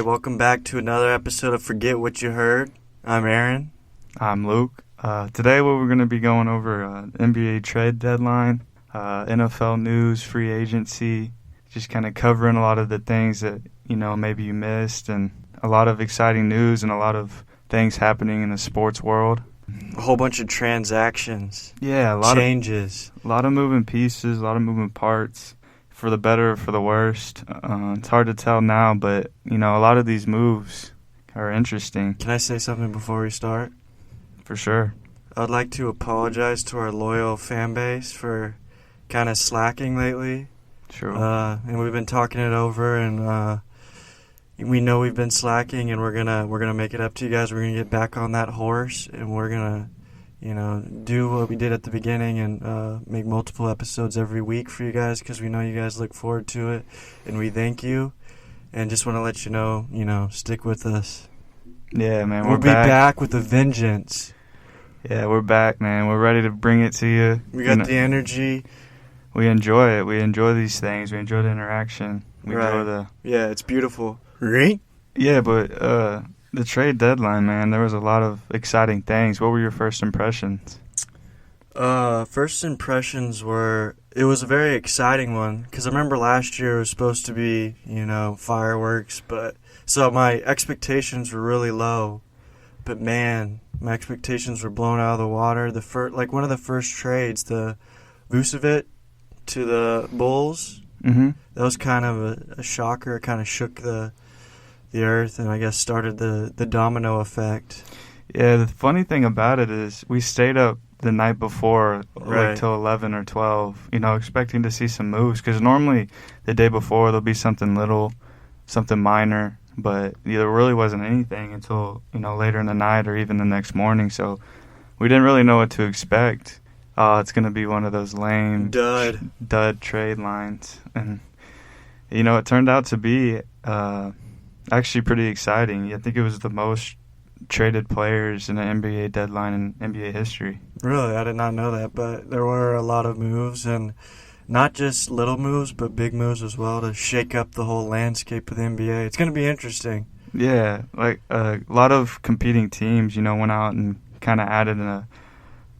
Welcome back to another episode of Forget What You Heard. I'm Aaron. I'm Luke. Today we're going to be going over NBA trade deadline, NFL news, free agency, just kind of covering a lot of the things that, maybe you missed, and a lot of exciting news and a lot of things happening in the sports world. A whole bunch of transactions. Yeah, changes. A lot of moving pieces, a lot of moving parts, for the better or for the worst. It's hard to tell now, but, a lot of these moves are interesting. Can I say something before we start? For sure. I'd like to apologize to our loyal fan base for kind of slacking lately. Sure. And we've been talking it over, and we know we've been slacking, and we're gonna make it up to you guys. We're gonna get back on that horse, and we're gonna, do what we did at the beginning and make multiple episodes every week for you guys, because we know you guys look forward to it, and we thank you. And just want to let you know, stick with us. Yeah, man, we'll be back with a vengeance. Yeah, we're back, man. We're ready to bring it to you. We got the energy. We enjoy it. We enjoy these things. We enjoy the interaction. Yeah, it's beautiful. Right? Yeah, but the trade deadline, man, there was a lot of exciting things. What were your first impressions? First impressions were, it was a very exciting one, because I remember last year it was supposed to be, fireworks, so my expectations were really low. But man, my expectations were blown out of the water. One of the first trades, the Vucevic to the Bulls, that was kind of a shocker. It kind of shook the earth, and I guess started the domino effect. Yeah, the funny thing about it is we stayed up the night before, right, till 11 or 12, expecting to see some moves, because normally the day before there'll be something little, something minor, but there really wasn't anything until, later in the night or even the next morning, so we didn't really know what to expect. It's going to be one of those lame dud trade lines, and, it turned out to be actually pretty exciting. I think it was the most traded players in an NBA deadline in NBA history. Really? I did not know that, but there were a lot of moves, and not just little moves, but big moves as well, to shake up the whole landscape of the NBA. It's going to be interesting. Yeah, like a lot of competing teams, went out and kind of added in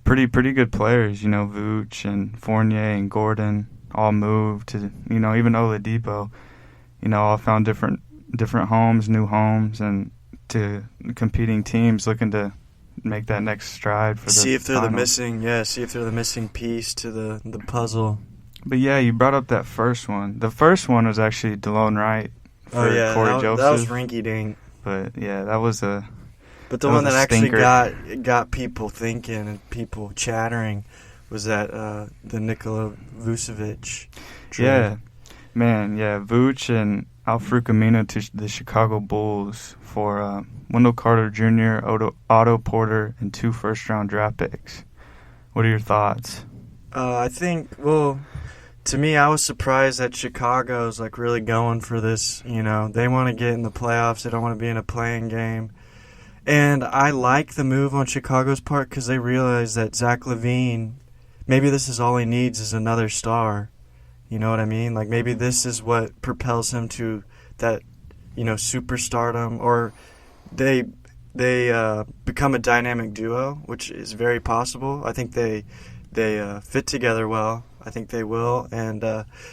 pretty good players. Vooch and Fournier and Gordon all moved to, even Oladipo, all found different homes, new homes, and to competing teams looking to make that next stride for see if they're finals. See if they're the missing piece to the puzzle. But yeah, you brought up that first one. The first one was actually DeLone Wright for Corey Joseph. That was rinky-dink. But yeah, that was a. But the one that actually got people thinking and people chattering was that the Nikola Vucevic trade. Yeah, man, yeah, Vooch and Al-Farouq Aminu to the Chicago Bulls for Wendell Carter Jr., Otto Porter, and 2 first-round draft picks. What are your thoughts? I think, to me, I was surprised that Chicago's really going for this. They want to get in the playoffs. They don't want to be in a playing game. And I like the move on Chicago's part, because they realize that Zach LaVine, maybe this is all he needs is another star. You know what I mean? Maybe this is what propels him to that, superstardom, or they become a dynamic duo, which is very possible. I think they fit together well. I think they will. And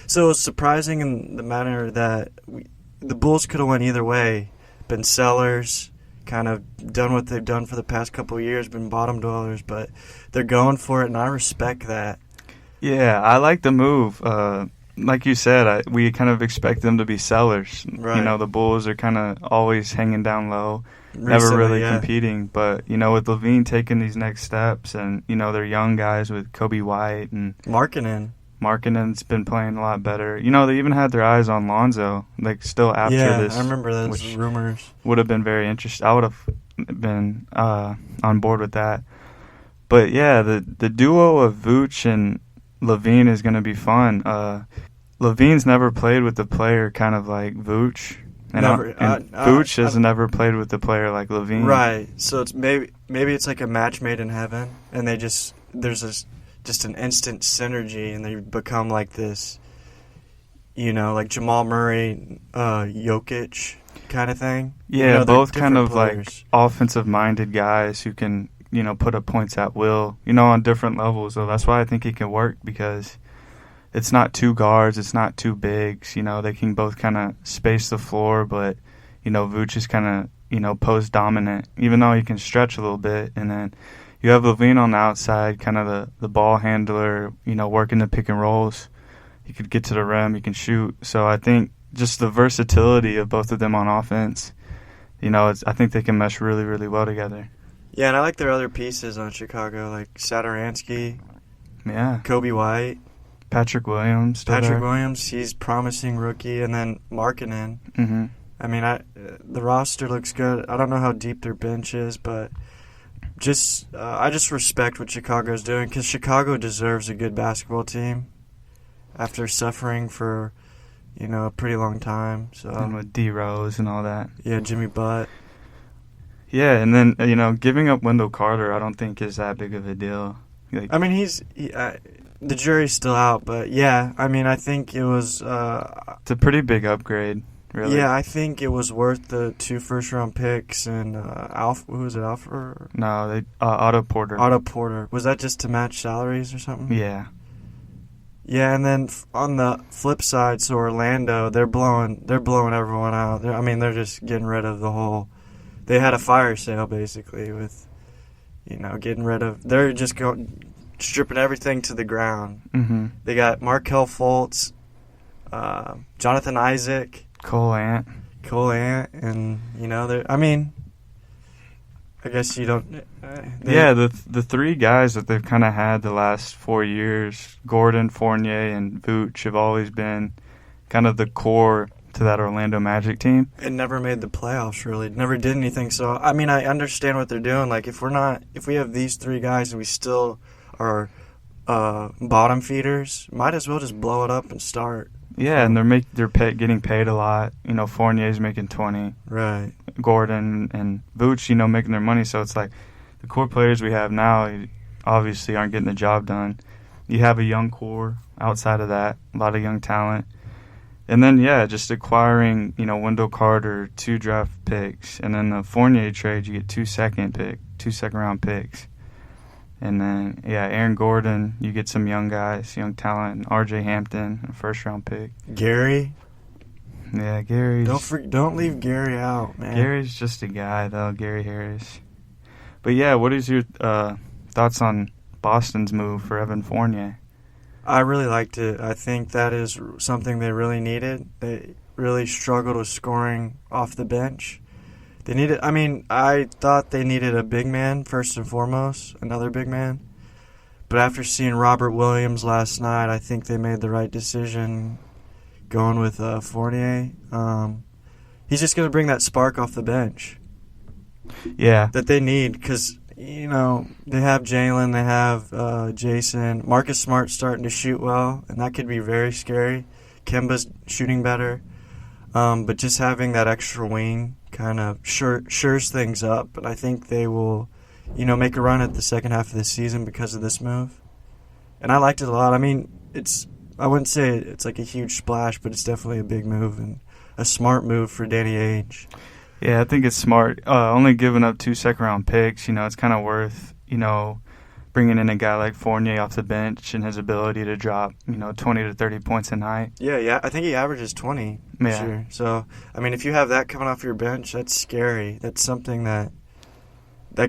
so it was surprising in the manner that the Bulls could have went either way, been sellers, kind of done what they've done for the past couple of years, been bottom dwellers, but they're going for it, and I respect that. Yeah, I like the move. Like you said, we kind of expect them to be sellers. Right. The Bulls are kind of always hanging down low, Recently, never really competing. But, with LaVine taking these next steps, and, they're young guys with Kobe White and Markkanen's been playing a lot better. They even had their eyes on Lonzo, still after this. Yeah, I remember those rumors. Would have been very interesting. I would have been on board with that. But, yeah, the duo of Vooch and LaVine is going to be fun. LaVine's never played with a player kind of like Vooch, and Vooch has never played with a player like LaVine. Right. So it's maybe it's like a match made in heaven, and there's an instant synergy, and they become like this, like Jamal Murray, Jokic kind of thing. Yeah, both kind of players. like offensive-minded guys who can, put up points at will, on different levels. So that's why I think he can work, because it's not two guards, it's not two bigs. They can both kind of space the floor, but, Vooch is kind of, post dominant, even though he can stretch a little bit. And then you have Levine on the outside, kind of the ball handler, working the pick and rolls. He could get to the rim, he can shoot. So I think just the versatility of both of them on offense, I think they can mesh really, really well together. Yeah, and I like their other pieces on Chicago, like Satoransky, Kobe White, Patrick Williams. Williams, he's promising rookie, and then Markkanen. Mm-hmm. I mean, the roster looks good. I don't know how deep their bench is, but I just respect what Chicago's doing, because Chicago deserves a good basketball team after suffering for, a pretty long time. So and with D Rose and all that. Yeah, Jimmy Butt. Yeah, and then giving up Wendell Carter, I don't think is that big of a deal. I mean, the jury's still out, but yeah, I mean, I think it was. It's a pretty big upgrade, really. Yeah, I think it was worth the 2 first-round picks and who was it, Alpha? No, Otto Porter. Otto Porter. Was that just to match salaries or something? Yeah. Yeah, and then on the flip side, so Orlando, they're blowing everyone out. They're just getting rid of the whole. They had a fire sale basically with, getting rid of. They're just stripping everything to the ground. Mm-hmm. They got Markelle Fultz, Jonathan Isaac, Cole Ant, and I guess you don't. The three guys that they've kind of had the last 4 years, Gordon, Fournier, and Vooch, have always been kind of the core to that Orlando Magic team. It never made the playoffs, really. Never did anything. So, I mean, I understand what they're doing. Like, if we have these three guys and we still are bottom feeders, might as well just blow it up and start. Yeah, and they're getting paid a lot. Fournier's making 20. Right. Gordon and Vooch, making their money. So it's like the core players we have now obviously aren't getting the job done. You have a young core outside of that, a lot of young talent. And then, just acquiring, Wendell Carter, 2 draft picks. And then the Fournier trade, you get 2 second-round picks. And then, Aaron Gordon, you get some young guys, young talent, and R.J. Hampton, a first-round pick. Gary. Yeah, Gary's... Don't leave Gary out, man. Gary's just a guy, though, Gary Harris. But, what is your thoughts on Boston's move for Evan Fournier? I really liked it. I think that is something they really needed. They really struggled with scoring off the bench. I thought they needed a big man first and foremost, another big man. But after seeing Robert Williams last night, I think they made the right decision going with Fournier. He's just going to bring that spark off the bench. Yeah. That they need, because, they have Jalen, they have Jason. Marcus Smart's starting to shoot well, and that could be very scary. Kemba's shooting better. But just having that extra wing kind of shores things up, and I think they will, make a run at the second half of the season because of this move. And I liked it a lot. I mean, I wouldn't say it's like a huge splash, but it's definitely a big move and a smart move for Danny Ainge. Yeah, I think it's smart. Only giving up 2 second-round picks, it's kind of worth, bringing in a guy like Fournier off the bench and his ability to drop, 20 to 30 points a night. Yeah, I think he averages 20 this year. So, I mean, if you have that coming off your bench, that's scary. That's something that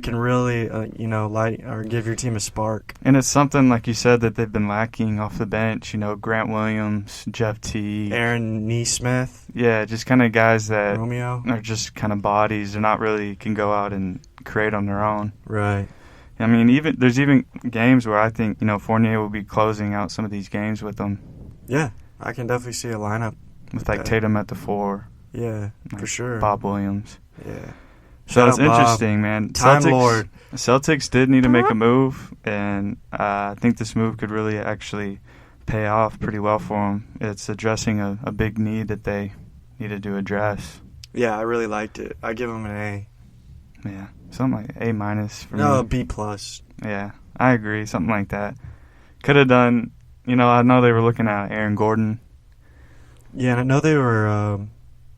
can really, light or give your team a spark. And it's something, like you said, that they've been lacking off the bench. Grant Williams, Jeff T. Aaron Nesmith. Yeah, just kind of guys that Romeo. Are just kind of bodies. They're not really can go out and create on their own. Right. I mean, there's even games where I think, Fournier will be closing out some of these games with them. Yeah, I can definitely see a lineup. With, Tatum at the 4. Yeah, for sure. Bob Williams. Yeah. So it's interesting, man. Time Lord. Celtics did need to make a move, and I think this move could really actually pay off pretty well for them. It's addressing a big need that they needed to address. Yeah, I really liked it. I give them an A. Yeah, something like A- for me. No, B+. Yeah, I agree. Something like that. Could have done, I know they were looking at Aaron Gordon. Yeah, and I know they were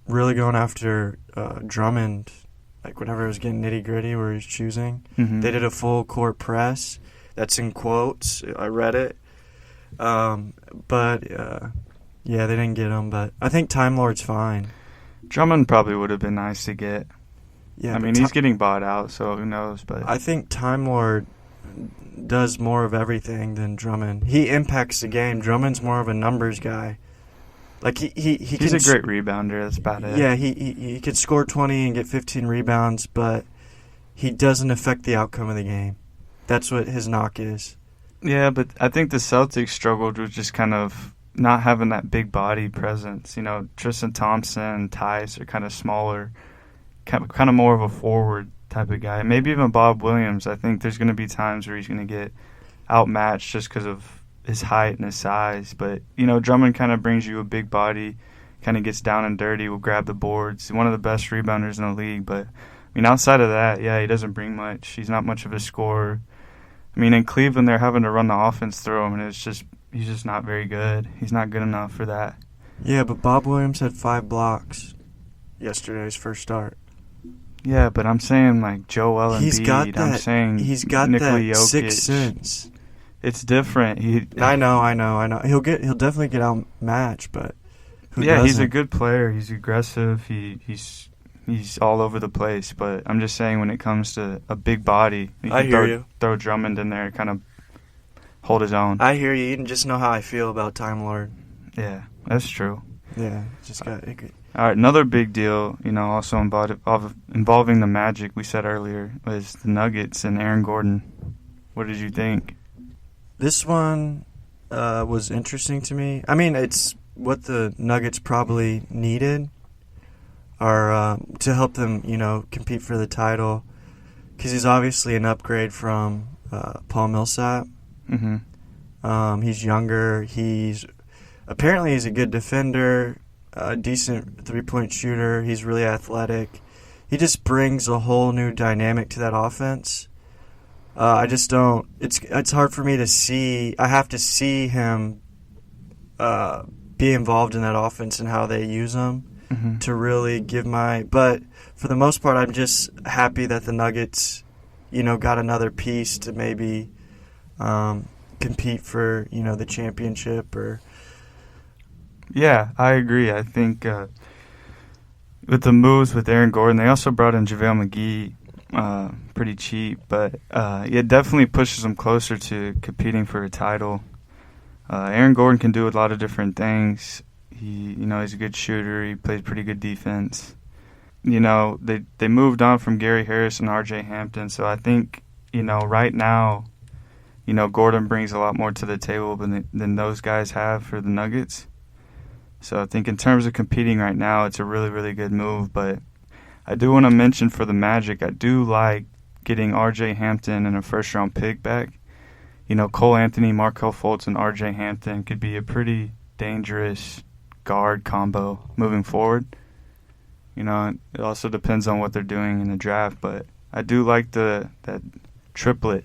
really going after Drummond, like whenever it was getting nitty-gritty where he's choosing. Mm-hmm. They did a full court press. That's in quotes. I read it. But yeah, they didn't get him. But I think Time Lord's fine. Drummond probably would have been nice to get. Yeah, I mean, he's getting bought out, so who knows? But I think Time Lord does more of everything than Drummond. He impacts the game. Drummond's more of a numbers guy. Like he's a great rebounder. That's about it. Yeah, he could score 20 and get 15 rebounds, but he doesn't affect the outcome of the game. That's what his knock is. Yeah, but I think the Celtics struggled with just kind of not having that big body presence. You know, Tristan Thompson, Tice are kind of smaller, kind of more of a forward type of guy. Maybe even Bob Williams. I think there's going to be times where he's going to get outmatched just because of his height and his size. But, you know, Drummond kind of brings you a big body, kind of gets down and dirty, will grab the boards. He's one of the best rebounders in the league. But, I mean, outside of that, yeah, he doesn't bring much. He's not much of a scorer. I mean, in Cleveland, they're having to run the offense through him, and he's just not very good. He's not good enough for that. Yeah, but Bob Williams had 5 blocks yesterday's first start. Yeah, but I'm saying, like, Joel Embiid. He's got that. I'm saying he's got Nikola that Jokic. sixth sense. It's different. I know. He'll definitely get outmatched, but who yeah, doesn't? He's a good player. He's aggressive. He's all over the place. But I'm just saying, when it comes to a big body, I hear you. Throw Drummond in there, kind of hold his own. I hear you. You just know how I feel about Time Lord. Yeah, that's true. Yeah, just got. All right, another big deal, you know, also involving the Magic, we said earlier, was the Nuggets and Aaron Gordon. What did you think? This one was interesting to me. I mean, it's what the Nuggets probably needed or to help them, you know, compete for the title, because he's obviously an upgrade from Paul Millsap. Mm-hmm. He's younger. Apparently he's a good defender. A decent three-point shooter. He's really athletic. He just brings a whole new dynamic to that offense. I just don't. It's hard for me to see. I have to see him be involved in that offense and how they use him to really give my. But for the most part, I'm just happy that the Nuggets, you know, got another piece to maybe compete for, you know, the championship or. Yeah, I agree. I think with the moves with Aaron Gordon, they also brought in JaVale McGee pretty cheap, but it definitely pushes them closer to competing for a title. Aaron Gordon can do a lot of different things. He's a good shooter. He plays pretty good defense. You know, they moved on from Gary Harris and R.J. Hampton, so I think, you know, right now, you know, Gordon brings a lot more to the table than those guys have for the Nuggets. So I think in terms of competing right now, it's a really, really good move. But I do want to mention for the Magic, I do like getting R.J. Hampton and a first-round pick back. You know, Cole Anthony, Markelle Fultz, and R.J. Hampton could be a pretty dangerous guard combo moving forward. You know, it also depends on what they're doing in the draft. But I do like that triplet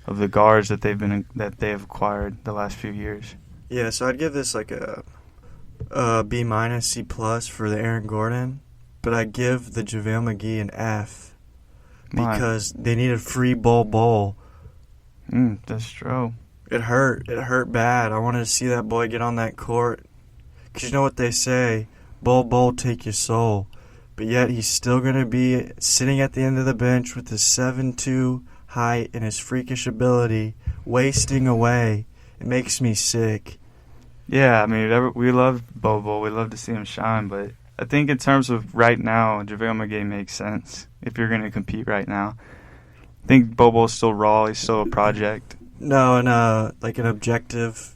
of the guards that they have acquired the last few years. Yeah, so I'd give this like a B-, C+ for the Aaron Gordon, but I give the JaVale McGee an F because they need a free Bol. That's true. It hurt bad. I wanted to see that boy get on that court, because you know what they say, Bol take your soul, but yet he's still going to be sitting at the end of the bench with his 7'2" height and his freakish ability wasting away. It makes me sick. Yeah, I mean, we love Bobo. We love to see him shine, but I think in terms of right now, JaVale McGee makes sense if you're going to compete right now. I think Bobo's still raw. He's still a project. No, and like an objective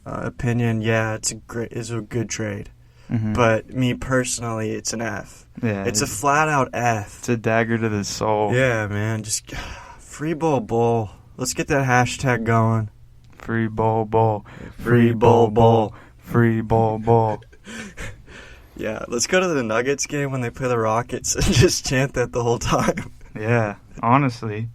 opinion, yeah, it's a good trade. Mm-hmm. But me personally, it's an F. Yeah, it's a flat-out F. It's a dagger to the soul. Yeah, man, just free Bol. Let's get that hashtag going. Free Bol. Free Bol. Free Bol. Yeah, let's go to the Nuggets game when they play the Rockets and just chant that the whole time. Yeah, honestly.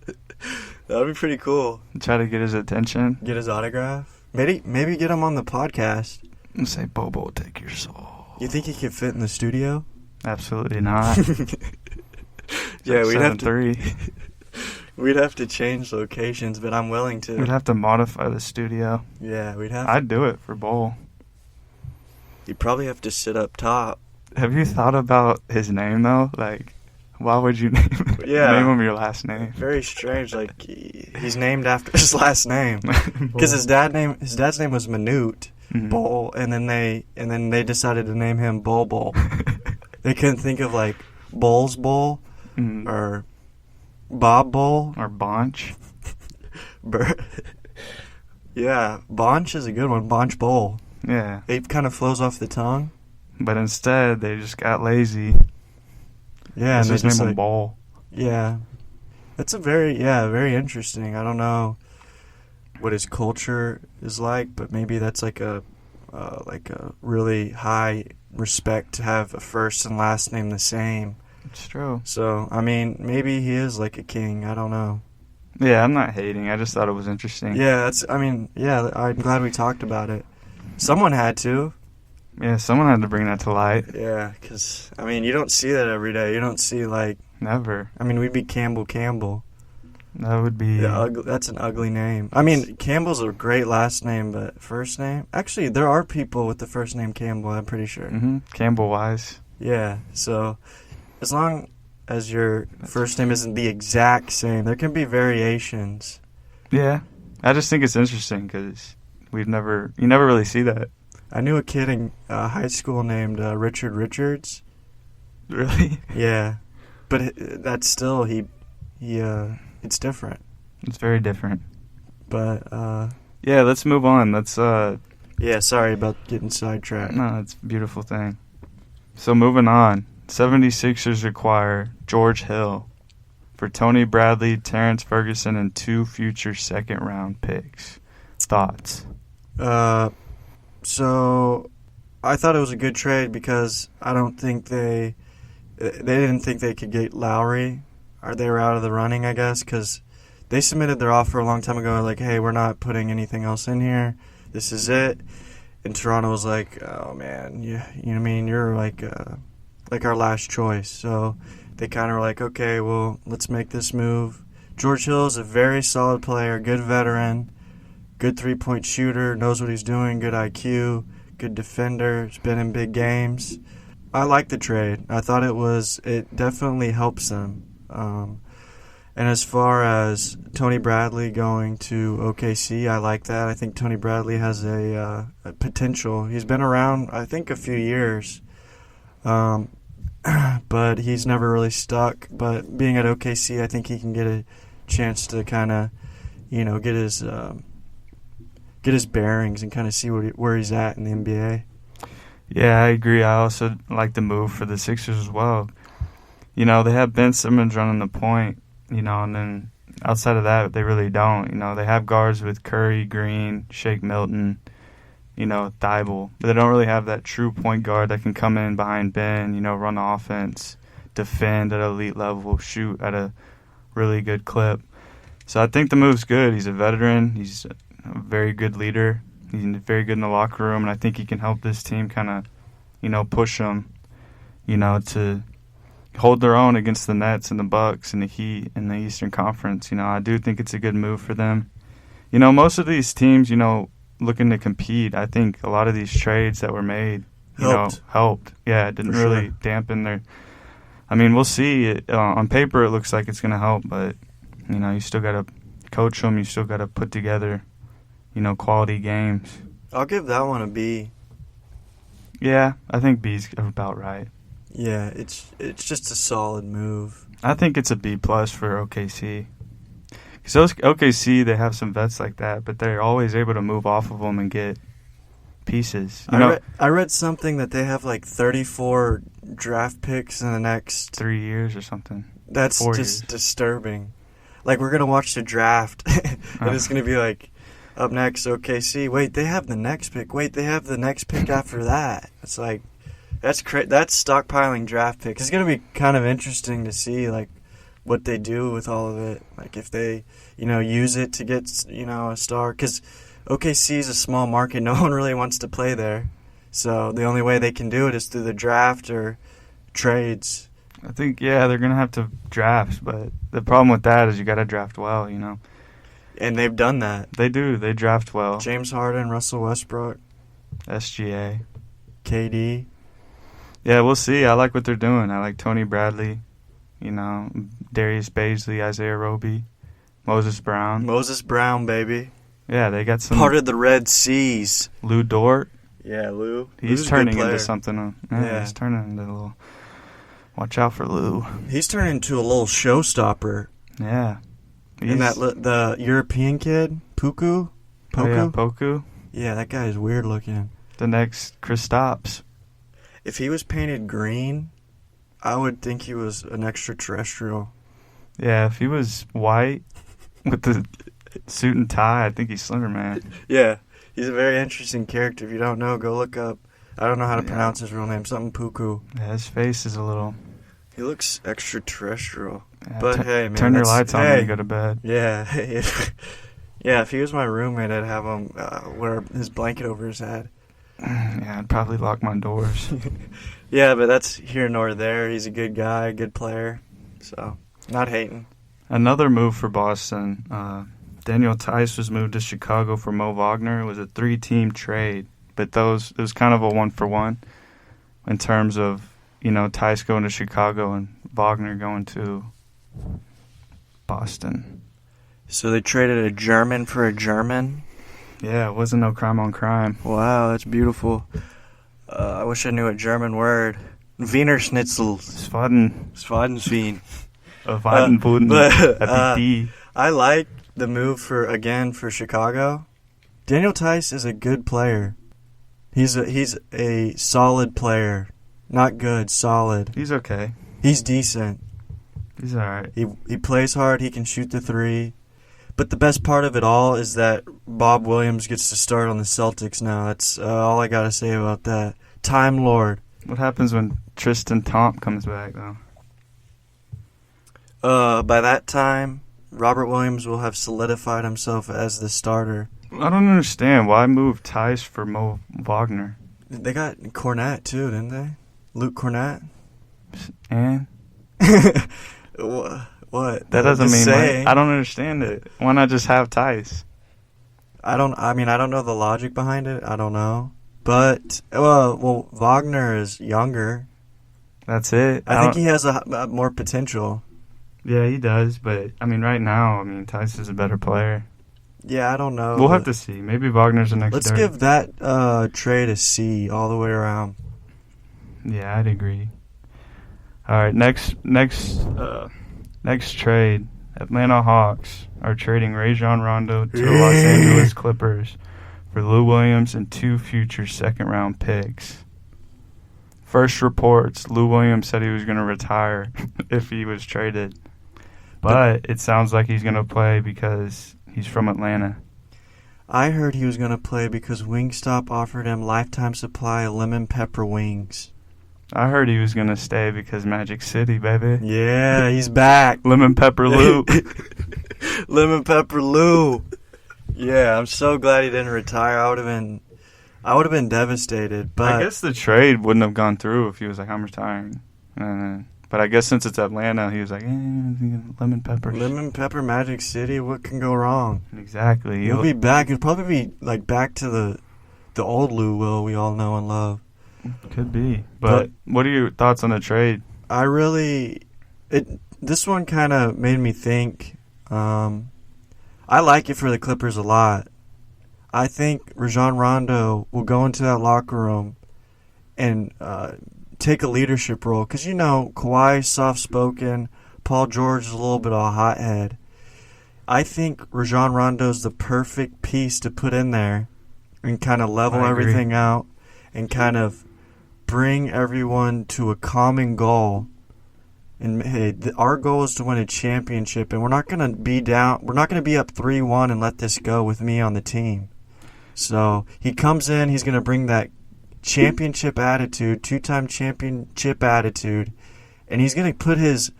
That would be pretty cool. Try to get his attention. Get his autograph. Maybe get him on the podcast. And say, Bobo, take your soul. You think he could fit in the studio? Absolutely not. Yeah, we'd have to 7-3. we'd have to change locations, but I'm willing to. We'd have to modify the studio. Yeah, we'd have. I'd do it for bowl. You'd probably have to sit up top. Have you thought about his name though? Like, why would you name name him your last name? Very strange. Like he's named after his last name because his dad's name was Manute Bull, and then they decided to name him Bull Bull. They couldn't think of like Bull's Bull or Bob Bull or Bonch. Yeah, Bonch is a good one. Bonch Bull. Yeah. It kind of flows off the tongue. But instead, they just got lazy. Yeah, and they just name him Bull. Yeah. That's very interesting. I don't know what his culture is like, but maybe that's like a really high respect to have a first and last name the same. It's true. So, I mean, maybe he is like a king. I don't know. Yeah, I'm not hating. I just thought it was interesting. Yeah, I'm glad we talked about it. Someone had to. Yeah, someone had to bring that to light. Yeah, because, I mean, you don't see that every day. You don't see, like... Never. I mean, we'd be Campbell. That would be... Yeah, that's an ugly name. I mean, Campbell's a great last name, but first name? Actually, there are people with the first name Campbell, I'm pretty sure. Mm-hmm. Campbell-wise. Yeah, so as long as your first name isn't the exact same, there can be variations. Yeah. I just think it's interesting because you never really see that. I knew a kid in high school named Richard Richards. Really? Yeah, but that's still it's different. It's very different. But yeah, let's move on. Let's yeah, sorry about getting sidetracked. No, it's a beautiful thing. So moving on, 76ers require George Hill for Tony Bradley, Terrence Ferguson, and 2 future second-round picks. Thoughts? So I thought it was a good trade because I don't think they didn't think they could get Lowry, or they were out of the running, I guess, because they submitted their offer a long time ago, like, hey, we're not putting anything else in here. This is it. And Toronto was like, oh, man, you know what I mean? You're like our last choice. So they kind of were like, okay, well, let's make this move. George Hill is a very solid player, good veteran, good three-point shooter, knows what he's doing, good IQ, good defender, has been in big games. I like the trade. I thought it definitely helps them. And as far as Tony Bradley going to OKC, I like that. I think Tony Bradley has a potential. He's been around, I think, a few years, but he's never really stuck. But being at OKC, I think he can get a chance to kind of, get his bearings and kind of see where he's at in the NBA. Yeah, I agree. I also like the move for the Sixers as well. They have Ben Simmons running the point, and then outside of that, they really don't. They have guards with Curry, Green, Shake Milton, Thibault. But they don't really have that true point guard that can come in behind Ben, run offense, defend at an elite level, shoot at a really good clip. So I think the move's good. He's a veteran. He's a very good leader. He's very good in the locker room, and I think he can help this team kind of, push them, to hold their own against the Nets and the Bucks and the Heat in the Eastern Conference. I do think it's a good move for them. Most of these teams, looking to compete, I think a lot of these trades that were made, helped. Yeah, it didn't really dampen their... I mean, we'll see. On paper, it looks like it's going to help, but, you still got to coach them. You still got to put together, quality games. I'll give that one a B. Yeah, I think B's about right. Yeah, it's just a solid move. I think it's a B+ for OKC. Because OKC, they have some vets like that, but they're always able to move off of them and get pieces. I read something that they have like 34 draft picks in the next 3 years or something. That's just disturbing. Like, we're going to watch the draft, and it's going to be like, up next, OKC. Wait, they have the next pick. Wait, they have the next pick after that. It's like, that's stockpiling draft picks. It's going to be kind of interesting to see, like, what they do with all of it. Like, if they, use it to get, a star. Because OKC is a small market. No one really wants to play there. So the only way they can do it is through the draft or trades. I think, yeah, they're going to have to draft, but the problem with that is you got to draft well, you know. And they've done that. They do. They draft well. James Harden, Russell Westbrook, SGA. KD. Yeah, we'll see. I like what they're doing. I like Tony Bradley, you know, Darius Baisley, Isaiah Roby, Moses Brown. Moses Brown, baby. Yeah, they got some. Part of the Red Seas. Lou Dort. Yeah, Lou. He's turning into something. Yeah, he's turning into a little. Watch out for Lou. He's turning into a little showstopper. Yeah. And the European kid, Poku? Poku? Oh, yeah, Poku. Yeah, that guy is weird looking. The next Kristaps. If he was painted green, I would think he was an extraterrestrial. Yeah, if he was white with the suit and tie, I think he's Slender Man. Yeah, he's a very interesting character. If you don't know, go look up. I don't know how to pronounce his real name. Something Poku. Yeah, his face is a little... He looks extraterrestrial. Yeah, but hey, man. Turn your lights on when you go to bed. Yeah. Yeah, if he was my roommate, I'd have him wear his blanket over his head. Yeah, I'd probably lock my doors. Yeah, but that's here nor there. He's a good guy, a good player. So, not hating. Another move for Boston. Daniel Tice was moved to Chicago for Mo Wagner. It was a 3-team trade. But it was kind of a 1-for-1 in terms of, you know, Tice going to Chicago and Wagner going to Boston. So they traded a German for a German? Yeah, it wasn't no crime on crime. Wow, that's beautiful. I wish I knew a German word. Wiener Schnitzel. Schwadenschwein. I like the move for Chicago. Daniel Tice is a good player. He's a solid player. Not good, solid. He's okay. He's decent. He's all right. He plays hard. He can shoot the three. But the best part of it all is that Bob Williams gets to start on the Celtics now. That's all I got to say about that. Time Lord. What happens when Tristan Thompson comes back, though? By that time, Robert Williams will have solidified himself as the starter. I don't understand. Why move Tice for Mo Wagner? They got Cornette, too, didn't they? Luke Cornette? And? What? That doesn't mean much. I don't understand it. Why not just have Tice? I don't know the logic behind it. I don't know. But, well, Wagner is younger. That's it. I think he has a more potential. Yeah, he does. But, right now, Tice is a better player. Yeah, I don't know. We'll have to see. Maybe Wagner's the next. Let's give that trade a C all the way around. Yeah, I'd agree. All right, next trade. Atlanta Hawks are trading Rajon Rondo to the Los Angeles Clippers for Lou Williams and 2 future second-round picks. First reports, Lou Williams said he was going to retire if he was traded. But it sounds like he's going to play because he's from Atlanta. I heard he was going to play because Wingstop offered him lifetime supply of lemon pepper wings. I heard he was going to stay because Magic City, baby. Yeah, he's back. Lemon Pepper Lou. Lemon Pepper Lou. Yeah, I'm so glad he didn't retire. I would have been devastated. But I guess the trade wouldn't have gone through if he was like, I'm retiring. But I guess since it's Atlanta, he was like, lemon pepper. Lemon Pepper Magic City, what can go wrong? Exactly. He'll be back. He'll probably be like back to the old Lou Will we all know and love. Could be. But what are your thoughts on the trade? This one kind of made me think. I like it for the Clippers a lot. I think Rajon Rondo will go into that locker room and take a leadership role. Because, Kawhi's soft-spoken. Paul George is a little bit of a hothead. I think Rajon Rondo's the perfect piece to put in there and kind of level everything out and kind of bring everyone to a common goal. And hey, our goal is to win a championship, and we're not going to be down. We're not going to be up 3-1 and let this go with me on the team. So he comes in. He's going to bring that championship attitude, 2-time championship attitude, and he's going to put his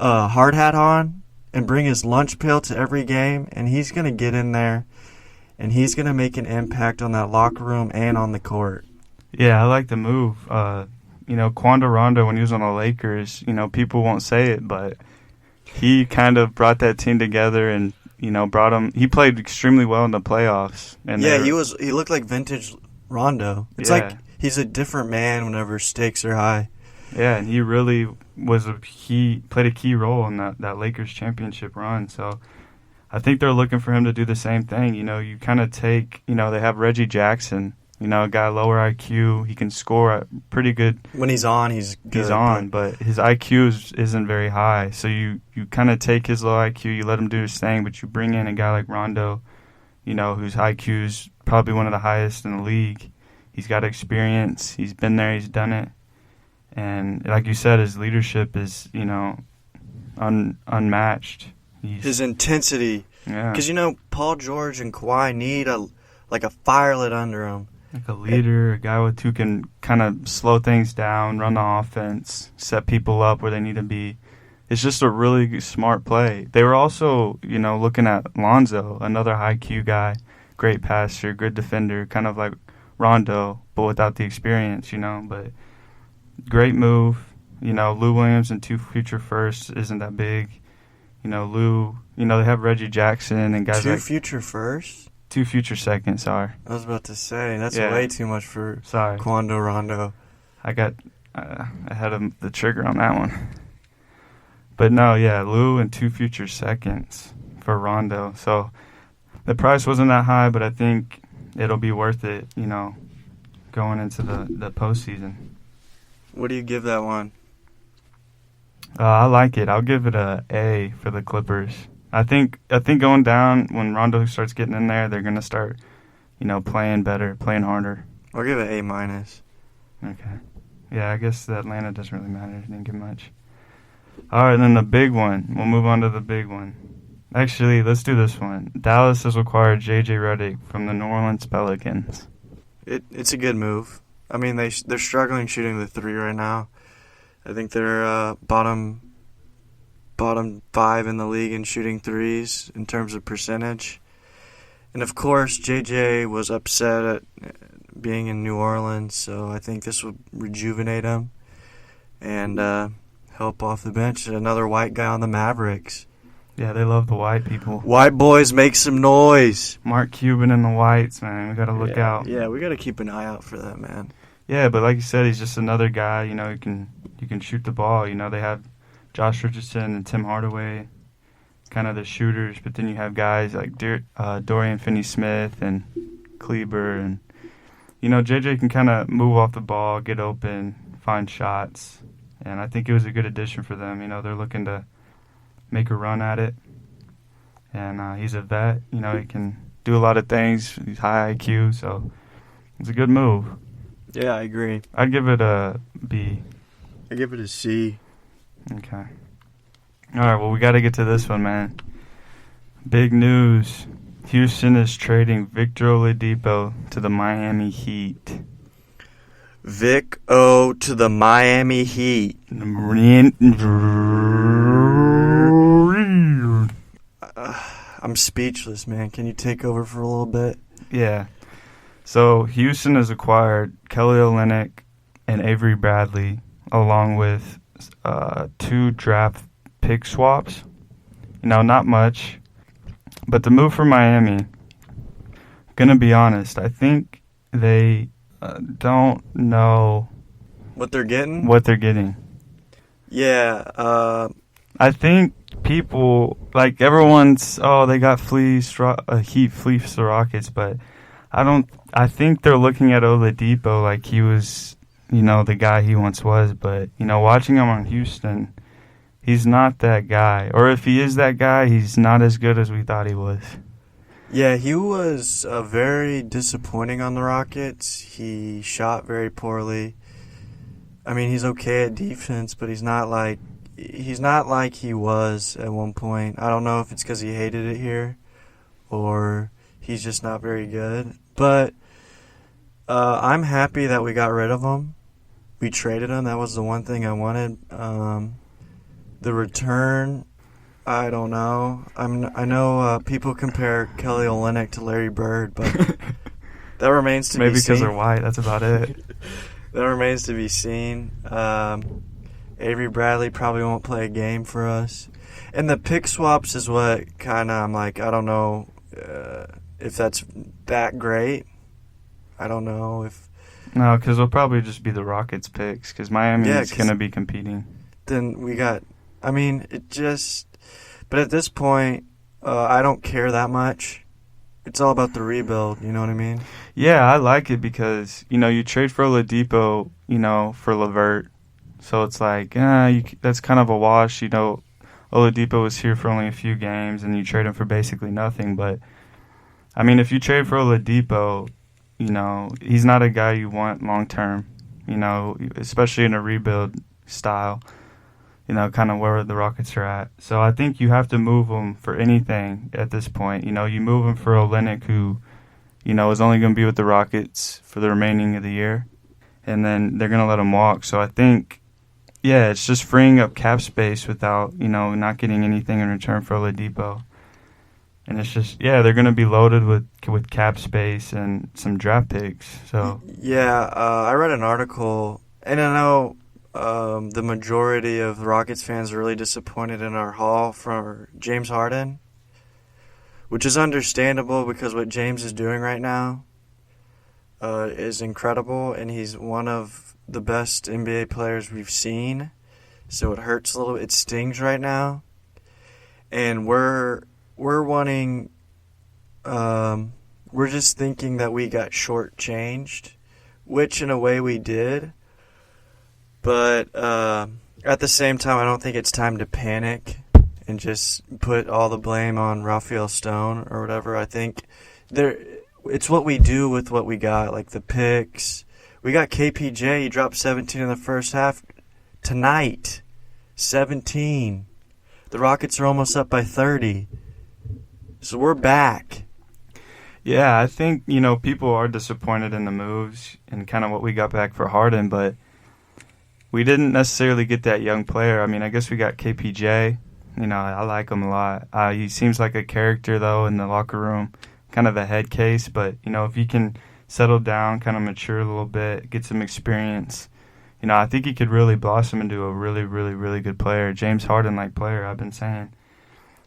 hard hat on and bring his lunch pail to every game, and he's going to get in there, and he's going to make an impact on that locker room and on the court. Yeah, I like the move. Quando Rondo, when he was on the Lakers, people won't say it, but he kind of brought that team together and, brought him. He played extremely well in the playoffs. And yeah, he looked like vintage Rondo. It's like he's a different man whenever stakes are high. Yeah, and he really played a key role in that Lakers championship run. So I think they're looking for him to do the same thing. You kind of take, they have Reggie Jackson, a guy lower IQ. He can score pretty good. When he's on, he's good. He's on, but his IQ isn't very high. So you kind of take his low IQ, you let him do his thing, but you bring in a guy like Rondo, whose IQ is probably one of the highest in the league. He's got experience. He's been there. He's done it. And like you said, his leadership is, unmatched. His intensity. Yeah. Because, Paul George and Kawhi need a fire lit under him. Like a leader, a guy who can kind of slow things down, run the offense, set people up where they need to be. It's just a really smart play. They were also, looking at Lonzo, another high Q guy, great passer, good defender, kind of like Rondo, but without the experience, But great move. Lou Williams and 2 future firsts isn't that big. Lou, they have Reggie Jackson and guys 2 future firsts? 2 future seconds, sorry. I was about to say, that's way too much for Quando Rondo. I got ahead of the trigger on that one. But no, Lou and 2 future seconds for Rondo. So the price wasn't that high, but I think it'll be worth it, going into the postseason. What do you give that one? I like it. I'll give it a A for the Clippers. I think going down, when Rondo starts getting in there, they're going to start, playing better, playing harder. I'll give it A-. Okay. Yeah, I guess the Atlanta doesn't really matter. It didn't get much. All right, then the big one. We'll move on to the big one. Actually, let's do this one. Dallas has acquired J.J. Redick from the New Orleans Pelicans. It's a good move. I mean, they're struggling shooting the 3 right now. I think they're bottom 5 in the league in shooting threes in terms of percentage. And of course, JJ was upset at being in New Orleans, so I think this will rejuvenate him and help off the bench. Another white guy on the Mavericks. Yeah, they love the white people. White boys make some noise. Mark Cuban and the Whites, man. We got to look out. Yeah, we got to keep an eye out for that, man. Yeah, but like you said, he's just another guy, who can shoot the ball. They have Josh Richardson and Tim Hardaway, kind of the shooters, but then you have guys like Dorian Finney-Smith and Kleber, and JJ can kind of move off the ball, get open, find shots, and I think it was a good addition for them. They're looking to make a run at it, and he's a vet. He can do a lot of things. He's high IQ, so it's a good move. Yeah, I agree. I'd give it a B. I give it a C. Okay. All right, well, we got to get to this one, man. Big news. Houston is trading Victor Oladipo to the Miami Heat. Vic O to the Miami Heat. I'm speechless, man. Can you take over for a little bit? Yeah. So Houston has acquired Kelly Olynyk and Avery Bradley, along with 2 draft pick swaps. Not much. But the move for Miami, gonna be honest, I think they don't know what they're getting. Yeah. I think people, like everyone's, they got Heat fleeced the Rockets, but I think they're looking at Oladipo like he was, the guy he once was. But, watching him on Houston, he's not that guy. Or if he is that guy, he's not as good as we thought he was. Yeah, he was very disappointing on the Rockets. He shot very poorly. I mean, he's okay at defense, but he's not like he was at one point. I don't know if it's because he hated it here or he's just not very good. But I'm happy that we got rid of him. We traded him. That was the one thing I wanted. The return, I don't know. I know people compare Kelly Olynyk to Larry Bird, but that remains to be seen. Maybe because they're white. That's about it. That remains to be seen. Avery Bradley probably won't play a game for us. And the pick swaps is what kind of I'm like, I don't know if that's that great. I don't know if... No, because it'll probably just be the Rockets' picks because Miami is going to be competing. Then we got... I mean, it just... But at this point, I don't care that much. It's all about the rebuild, you know what I mean? Yeah, I like it because, you trade for Oladipo, for LeVert. So it's like, that's kind of a wash. Oladipo was here for only a few games, and you trade him for basically nothing. But, I mean, if you trade for Oladipo, he's not a guy you want long-term, especially in a rebuild style, kind of where the Rockets are at. So I think you have to move him for anything at this point. You move him for Olynyk, who, is only going to be with the Rockets for the remaining of the year, and then they're going to let him walk. So I think, yeah, it's just freeing up cap space without, not getting anything in return for Oladipo. And it's just, they're going to be loaded with cap space and some draft picks. So yeah, I read an article, and I know the majority of Rockets fans are really disappointed in our haul for James Harden, which is understandable because what James is doing right now is incredible, and he's one of the best NBA players we've seen. So it hurts a little. It stings right now, and we're wanting. We're just thinking that we got shortchanged, which in a way we did. But at the same time, I don't think it's time to panic and just put all the blame on Raphael Stone or whatever. I think it's what we do with what we got, like the picks. We got KPJ. He dropped 17 in the first half tonight. 17. The Rockets are almost up by 30. So we're back. Yeah, I think, people are disappointed in the moves and kind of what we got back for Harden, but we didn't necessarily get that young player. I mean, I guess we got KPJ. I like him a lot. He seems like a character, though, in the locker room, kind of a head case. But, if he can settle down, kind of mature a little bit, get some experience, I think he could really blossom into a really, really, really good player. James Harden-like player, I've been saying.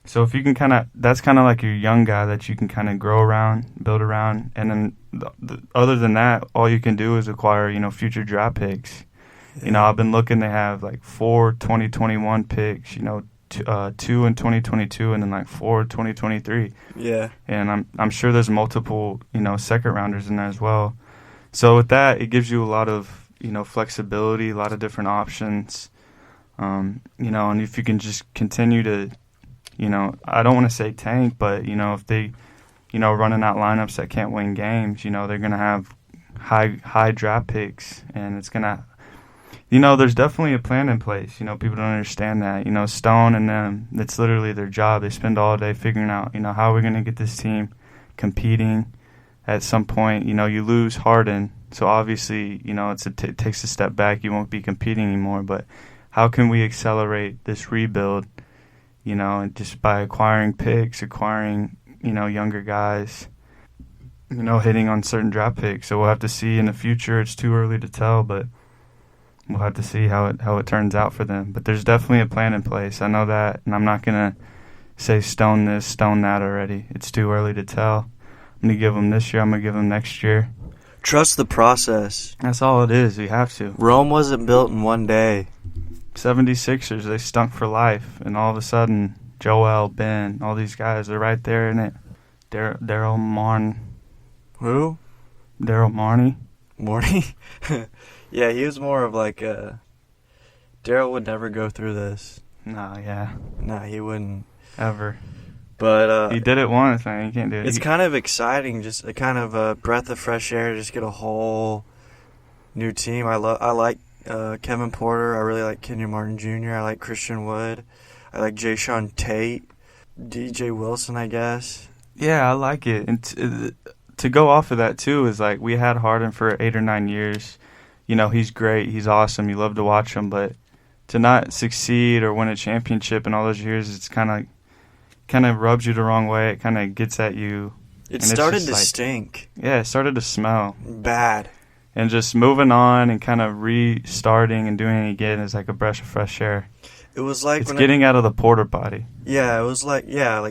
So if you can that's kind of like your young guy that you can kind of grow around, build around. And then other than that, all you can do is acquire, future draft picks. I've been looking to have like 4 2021 picks, 2 in 2022, and then like 4 2023. Yeah. And I'm sure there's multiple, second rounders in there as well. So with that, it gives you a lot of, flexibility, a lot of different options. And if you can just continue to, I don't want to say tank, but, if they, running out lineups that can't win games, they're going to have high draft picks, and it's going to, there's definitely a plan in place. People don't understand that. Stone and them, it's literally their job. They spend all day figuring out, how we're going to get this team competing. At some point, you lose Harden. So obviously, it takes a step back. You won't be competing anymore. But how can we accelerate this rebuild, just by acquiring picks, acquiring, younger guys, hitting on certain draft picks. So we'll have to see in the future. It's too early to tell, but we'll have to see how it turns out for them. But there's definitely a plan in place. I know that, and I'm not going to say stone this, stone that already. It's too early to tell. I'm going to give them this year. I'm going to give them next year. Trust the process. That's all it is. You have to. Rome wasn't built in one day. 76ers, they stunk for life. And all of a sudden, Joel, Ben, all these guys, they're right there in it. Daryl Marn. Who? Daryl Marney. Marney? Yeah, he was more of like a... Daryl would never go through this. No, yeah. No, he wouldn't. Ever. But he did it once, man. You can't do it. It's kind of exciting, just a kind of a breath of fresh air, just get a whole new team. I like Kevin Porter. I really like Kenyon Martin Jr. I like Christian Wood. I like Jason Tate, DJ Wilson, I guess. Yeah, I like it. And to go off of that too is like we had Harden for 8 or 9 years. He's great. He's awesome. You love to watch him, but to not succeed or win a championship in all those years, it's kind of rubs you the wrong way. It kind of gets at you. It started to stink. Yeah, it started to smell bad. And just moving on and kind of restarting and doing it again is like a breath of fresh air. It was like it's getting out of the porta potty. Yeah, it was like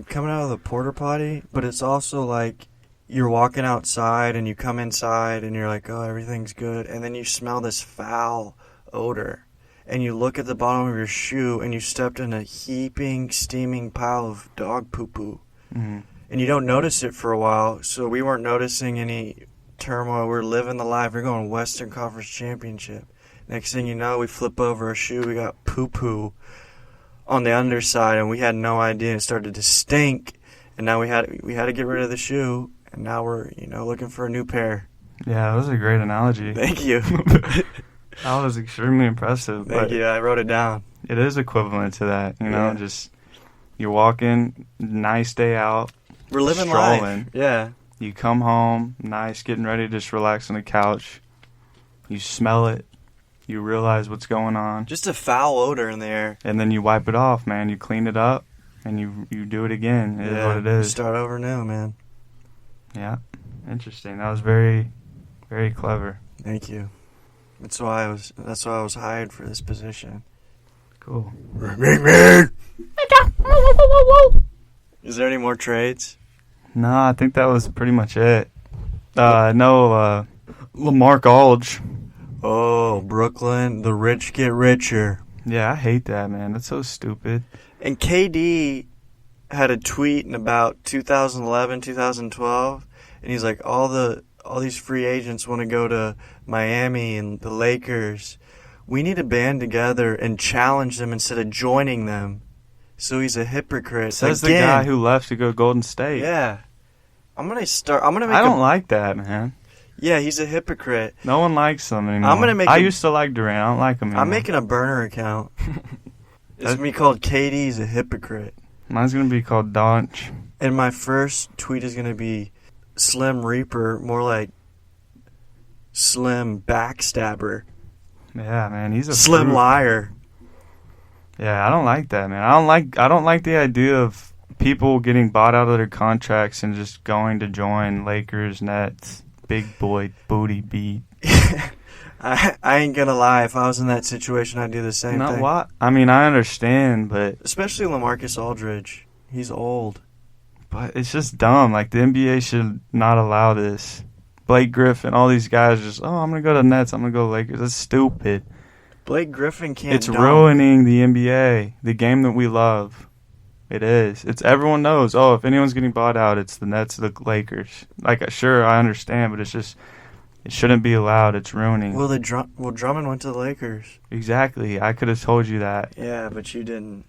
coming out of the porta potty, but it's also like you're walking outside and you come inside and you're like, oh, everything's good, and then you smell this foul odor, and you look at the bottom of your shoe and you stepped in a heaping, steaming pile of dog poo-poo. Mm-hmm. And you don't notice it for a while, so we weren't noticing any turmoil. We're living the life. We're going Western Conference Championship. Next thing you know, we flip over a shoe. We got poo-poo on the underside, and we had no idea. It started to stink, and now we had to get rid of the shoe, and now we're looking for a new pair. Yeah, that was a great analogy. Thank you. That was extremely impressive. Thank you. I wrote it down. It is equivalent to that, just you're walking, nice day out. We're living strolling. Life. Yeah. You come home, nice, getting ready to just relax on the couch. You smell it. You realize what's going on. Just a foul odor in the air. And then you wipe it off, man. You clean it up, and you do it again. It is what it is. Start over new, man. Yeah. Interesting. That was very, very clever. Thank you. That's why I was hired for this position. Cool. Is there any more trades? No, I think that was pretty much it. Lamarck Aldridge. Oh, Brooklyn, the rich get richer. Yeah, I hate that, man. That's so stupid. And KD had a tweet in about 2011, 2012, and he's like, all these free agents want to go to Miami and the Lakers. We need to band together and challenge them instead of joining them. So he's a hypocrite. Says the guy who left to go Golden State. Yeah. I don't like that, man. Yeah, he's a hypocrite. No one likes him anymore. I used to like Durant. I don't like him anymore. I'm making a burner account. It's going to be called KD's a hypocrite. Mine's going to be called Donch. And my first tweet is going to be Slim Reaper, more like Slim Backstabber. Yeah, man, he's a Slim Liar. Yeah, I don't like that, man. I don't like the idea of people getting bought out of their contracts and just going to join Lakers, Nets, big boy booty beat. I ain't gonna lie. If I was in that situation, I'd do the same thing. What? I mean, I understand, but especially LaMarcus Aldridge. He's old. But it's just dumb. Like, the NBA should not allow this. Blake Griffin, all these guys just, I'm going to go to the Nets, I'm going to go to Lakers. That's stupid. Blake Griffin can't It's ruining the NBA, the game that we love. It is. Everyone knows, if anyone's getting bought out, it's the Nets or the Lakers. Like, sure, I understand, but it's just, it shouldn't be allowed. It's ruining. Well, Drummond went to the Lakers. Exactly. I could have told you that. Yeah, but you didn't.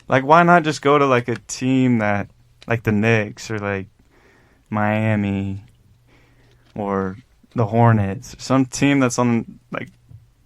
Like, why not just go to, like, a team that, like the Knicks or, like, Miami or the Hornets, some team that's on, like,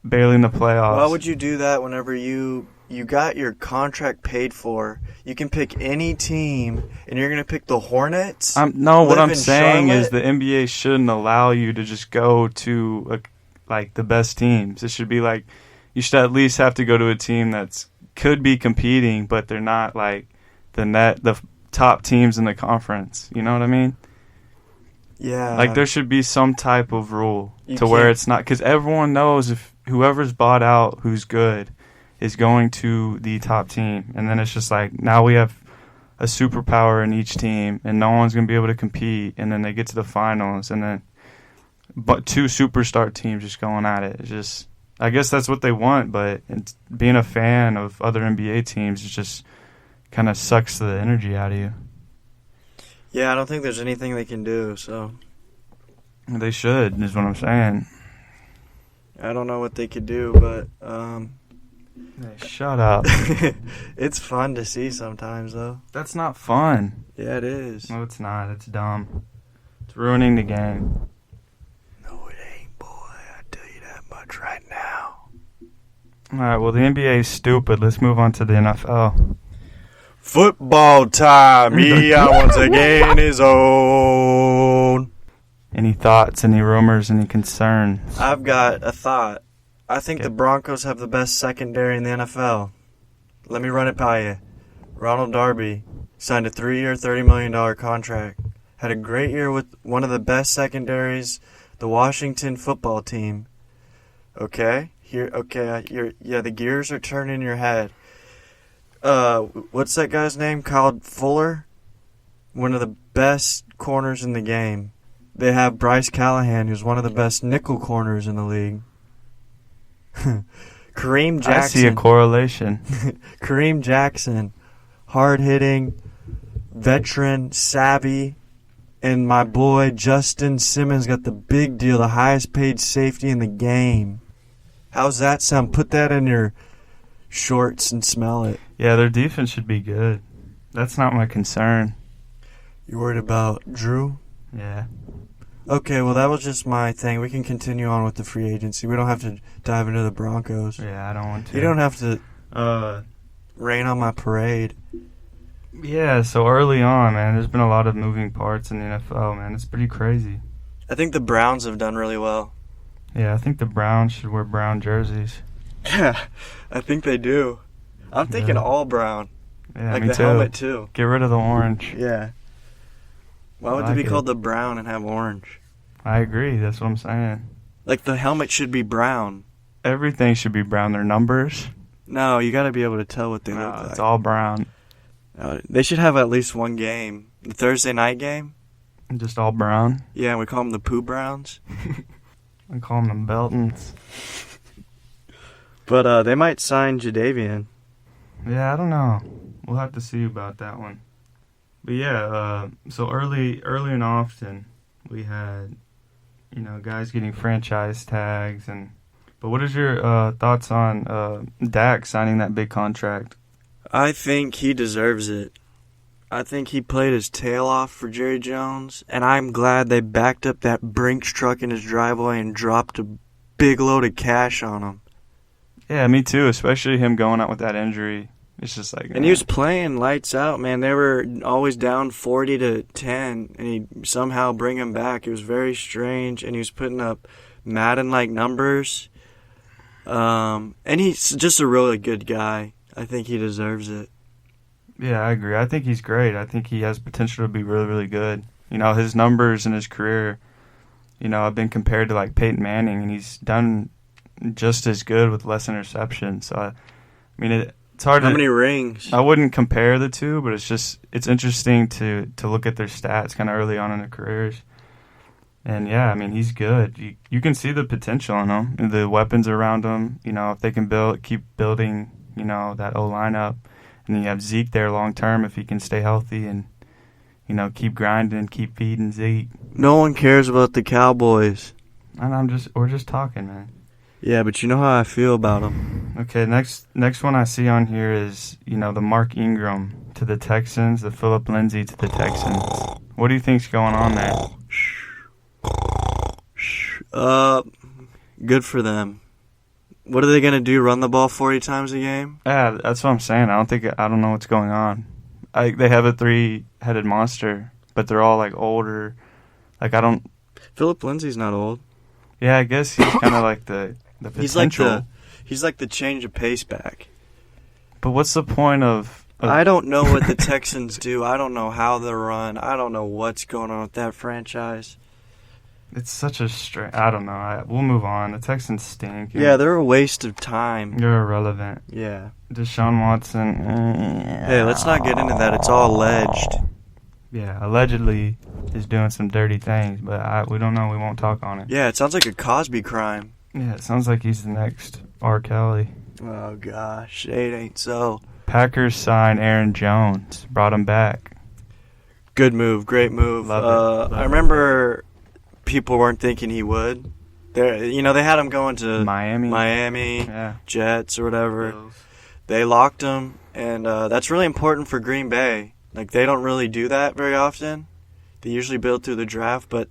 barely in the playoffs. Why would you do that whenever you got your contract paid for? You can pick any team, and you're going to pick the Hornets? What I'm saying is the NBA shouldn't allow you to just go to, like, the best teams. It should be like, you should at least have to go to a team that's could be competing, but they're not, like, the top teams in the conference. You know what I mean? Yeah. Like, there should be some type of rule where it's not, because everyone knows if whoever's bought out who's good is going to the top team, and then it's just like, now we have a superpower in each team, and no one's going to be able to compete, and then they get to the finals, and then two superstar teams just going at it. It's just, I guess that's what they want, but being a fan of other NBA teams, it just kind of sucks the energy out of you. Yeah, I don't think there's anything they can do, so. They should, is what I'm saying. I don't know what they could do, but Hey, shut up. It's fun to see sometimes, though. That's not fun. Yeah, it is. No, it's not. It's dumb. It's ruining the game. No, it ain't, boy. I tell you that much right now. All right, well, the NBA is stupid. Let's move on to the NFL. Football time. Once again is on. Any thoughts, any rumors, any concerns? I've got a thought. I think the Broncos have the best secondary in the NFL. Let me run it by you. Ronald Darby signed a 3-year, $30 million contract. Had a great year with one of the best secondaries the Washington football team. Okay? The gears are turning in your head. What's that guy's name? Kyle Fuller? One of the best corners in the game. They have Bryce Callahan, who's one of the best nickel corners in the league. Kareem Jackson. I see a correlation. Kareem Jackson, hard-hitting, veteran, savvy, and my boy Justin Simmons got the big deal, the highest-paid safety in the game. How's that sound? Put that in your shorts and smell it. Yeah, their defense should be good. That's not my concern. You worried about Drew? Yeah. Okay, well, that was just my thing. We can continue on with the free agency. We don't have to dive into the Broncos. Yeah, I don't want to. You don't have to rain on my parade. Yeah, so early on, man, there's been a lot of moving parts in the NFL, man. It's pretty crazy. I think the Browns have done really well. Yeah, I think the Browns should wear brown jerseys. Yeah, I think they do. I'm thinking all brown. Yeah, like me the too. helmet, too. Get rid of the orange. Yeah. Why would they be called the brown and have orange? I agree. That's what I'm saying. Like, the helmet should be brown. Everything should be brown. Their numbers. No, you got to be able to tell what they look like. It's all brown. They should have at least one game. The Thursday night game. Just all brown. Yeah, we call them the Pooh Browns. I call them the Beltons. But they might sign Jadeveon. Yeah, I don't know. We'll have to see about that one. But yeah, so early and often we had, guys getting franchise tags. But what is your thoughts on Dak signing that big contract? I think he deserves it. I think he played his tail off for Jerry Jones, and I'm glad they backed up that Brinks truck in his driveway and dropped a big load of cash on him. Yeah, me too, especially him going out with that injury. It's just like... And he was playing lights out, man. They were always down 40-10, and he'd somehow bring him back. It was very strange, and he was putting up Madden-like numbers. And he's just a really good guy. I think he deserves it. Yeah, I agree. I think he's great. I think he has potential to be really, really good. His numbers in his career, have been compared to, like, Peyton Manning, and he's done just as good with less interceptions. So, it's hard. How many rings? I wouldn't compare the two, but it's interesting to look at their stats kind of early on in their careers. And yeah, he's good. You can see the potential in him, the weapons around him. If they can keep building, that O line up, and then you have Zeke there long term if he can stay healthy and keep grinding, keep feeding Zeke. No one cares about the Cowboys. And we're just talking, man. Yeah, but you know how I feel about them. Okay, next one I see on here is, the Mark Ingram to the Texans, the Phillip Lindsay to the Texans. What do you think's going on there? Good for them. What are they going to do, run the ball 40 times a game? Yeah, that's what I'm saying. I don't know what's going on. They have a three-headed monster, but they're all, like, older. Like, Phillip Lindsay's not old. Yeah, I guess he's kind of like the potential. He's like the change of pace back. But what's the point of... I don't know what the Texans do. I don't know how they run. I don't know what's going on with that franchise. It's such a strange... I don't know. We'll move on. The Texans stink. Yeah, they're a waste of time. They're irrelevant. Yeah. Deshaun Watson... Hey, let's not get into that. It's all alleged. Yeah, allegedly is doing some dirty things, but we don't know. We won't talk on it. Yeah, it sounds like a Cosby crime. Yeah, it sounds like he's the next R. Kelly. Oh, gosh. It ain't so. Packers signed Aaron Jones. Brought him back. Good move. Great move. I remember people weren't thinking he would. They had him going to Miami, yeah. Jets or whatever. Bills. They locked him, and that's really important for Green Bay. Like, they don't really do that very often. They usually build through the draft, but...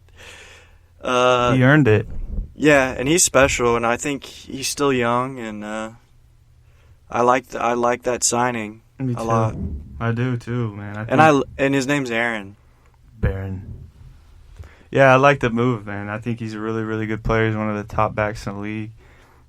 he earned it. Yeah, and he's special, and I think he's still young, and I like that signing a lot. I do, too, man. And his name's Aaron. Barron. Yeah, I like the move, man. I think he's a really, really good player. He's one of the top backs in the league.